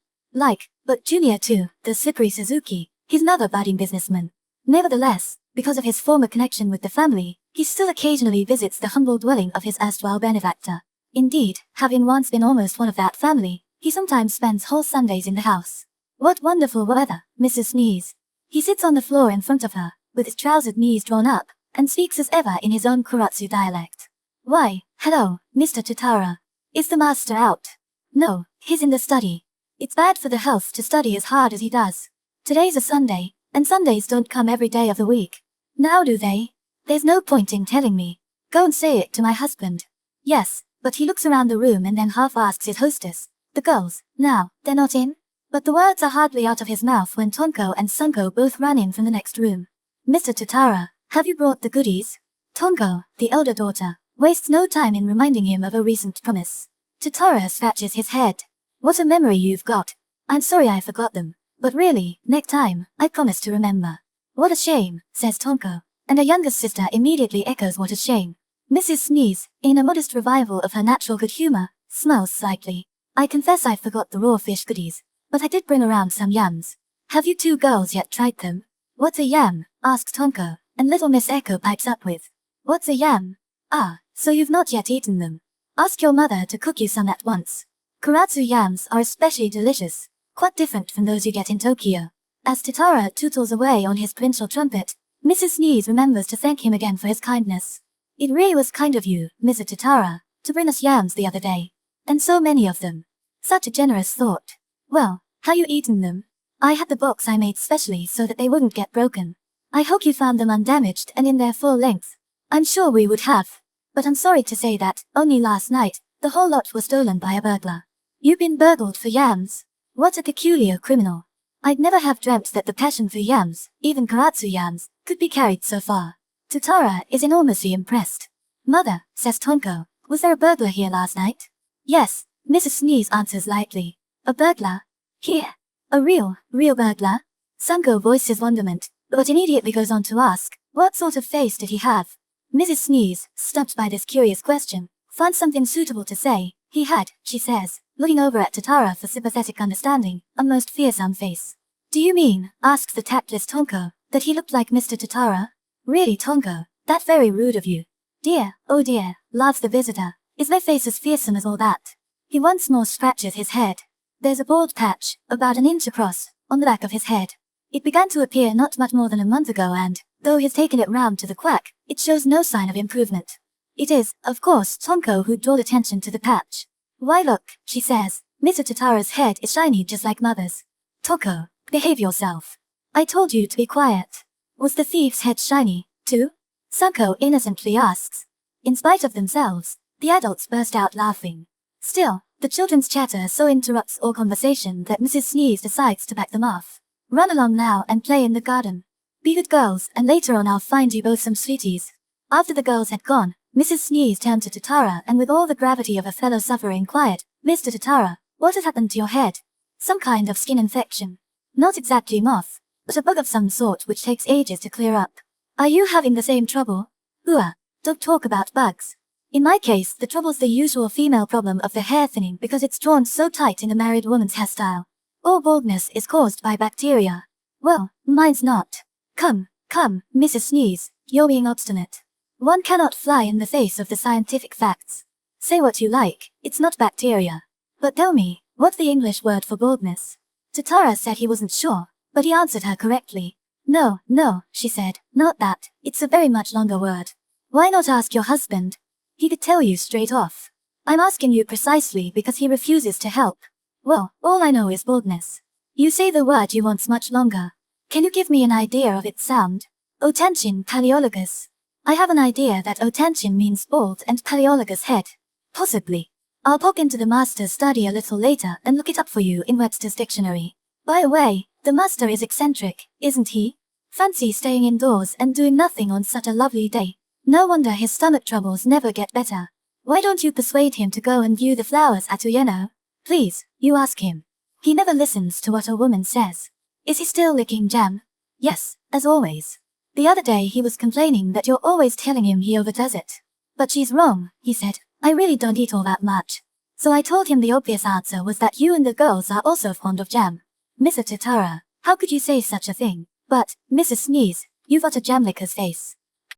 But junior to, the slippery Suzuki, he's another budding businessman. Nevertheless, because of his former connection with the family, he still occasionally visits the humble dwelling of his erstwhile benefactor. Indeed, having once been almost one of that family, he sometimes spends whole Sundays in the house. What wonderful weather, Mrs. Sneeze. He sits on the floor in front of her, with his trousered knees drawn up, and speaks as ever in his own Kuratsu dialect. Why, hello, Mr. Tatara. Is the master out? No, he's in the study. It's bad for the health to study as hard as he does. Today's a Sunday, and Sundays don't come every day of the week. Now do they? There's no point in telling me. Go and say it to my husband. Yes, but he looks around the room and then half asks his hostess. The girls, now, they're not in? But the words are hardly out of his mouth when Tonko and Sunko both run in from the next room. Mr. Tatara, have you brought the goodies? Tonko, the elder daughter, wastes no time in reminding him of a recent promise. Tatara scratches his head. What a memory you've got. I'm sorry I forgot them. But really, next time, I promise to remember. What a shame, says Tonko, and her youngest sister immediately echoes what a shame. Mrs. Sneeze, in a modest revival of her natural good humor, smiles slightly. I confess I forgot the raw fish goodies, but I did bring around some yams. Have you two girls yet tried them? What's a yam? Asks Tonko, and little Miss Echo pipes up with. What's a yam? Ah, so you've not yet eaten them. Ask your mother to cook you some at once. Kuratsu yams are especially delicious, quite different from those you get in Tokyo. As Tatara tootles away on his provincial trumpet, Mrs. Sneeze remembers to thank him again for his kindness. It really was kind of you, Mr. Tatara, to bring us yams the other day. And so many of them. Such a generous thought. Well, how you eaten them? I had the box I made specially so that they wouldn't get broken. I hope you found them undamaged and in their full length. I'm sure we would have. But I'm sorry to say that, only last night, the whole lot was stolen by a burglar. You've been burgled for yams? What a peculiar criminal. I'd never have dreamt that the passion for yams, even Kuratsu yams, could be carried so far. Tatara is enormously impressed. Mother, says Tonko, was there a burglar here last night? Yes, Mrs. Sneeze answers lightly. A burglar? Here? A real burglar? Sunko voices wonderment, but immediately goes on to ask, what sort of face did he have? Mrs. Sneeze, stumped by this curious question, finds something suitable to say. He had, she says, looking over at Tatara for sympathetic understanding, a most fearsome face. Do you mean, asks the tactless Tonko, that he looked like Mr. Tatara? Really, Tonko, that's very rude of you. Dear, oh dear, laughs the visitor, is my face as fearsome as all that? He once more scratches his head. There's a bald patch, about an inch across, on the back of his head. It began to appear not much more than a month ago and, though he's taken it round to the quack, it shows no sign of improvement. It is, of course, Tonko who drew attention to the patch. Why look, she says, Mr. Tatara's head is shiny just like mother's. Tonko, behave yourself. I told you to be quiet. Was the thief's head shiny, too? Sunko innocently asks. In spite of themselves, the adults burst out laughing. Still, the children's chatter so interrupts all conversation that Mrs. Sneeze decides to back them off. Run along now and play in the garden. Be good girls, and later on I'll find you both some sweeties. After the girls had gone, Mrs. Sneeze turned to Tatara and with all the gravity of a fellow sufferer inquired, Mr. Tatara, what has happened to your head? Some kind of skin infection. Not exactly moth, but a bug of some sort which takes ages to clear up. Are you having the same trouble? Don't talk about bugs. In my case, the trouble's the usual female problem of the hair thinning because it's drawn so tight in a married woman's hairstyle. All baldness is caused by bacteria. Well, mine's not. Come, Mrs. Sneeze, you're being obstinate. One cannot fly in the face of the scientific facts. Say what you like, it's not bacteria. But tell me, what's the English word for baldness? Tatara said he wasn't sure, but he answered her correctly. No, she said, not that, it's a very much longer word. Why not ask your husband? He could tell you straight off. I'm asking you precisely because he refuses to help. Well, all I know is baldness. You say the word you want's much longer. Can you give me an idea of its sound? Otenchin paleologus. I have an idea that otenchin means bald and paleologus head. Possibly. I'll pop into the master's study a little later and look it up for you in Webster's dictionary. By the way, the master is eccentric, isn't he? Fancy staying indoors and doing nothing on such a lovely day. No wonder his stomach troubles never get better. Why don't you persuade him to go and view the flowers at Uyeno? Please, you ask him. He never listens to what a woman says. Is he still licking jam? Yes, as always. The other day he was complaining that you're always telling him he overdoes it. But she's wrong, he said. I really don't eat all that much. So I told him the obvious answer was that you and the girls are also fond of jam. Mr. Titara, how could you say such a thing? But, Mrs. Sneeze, you've got a jam licker's face.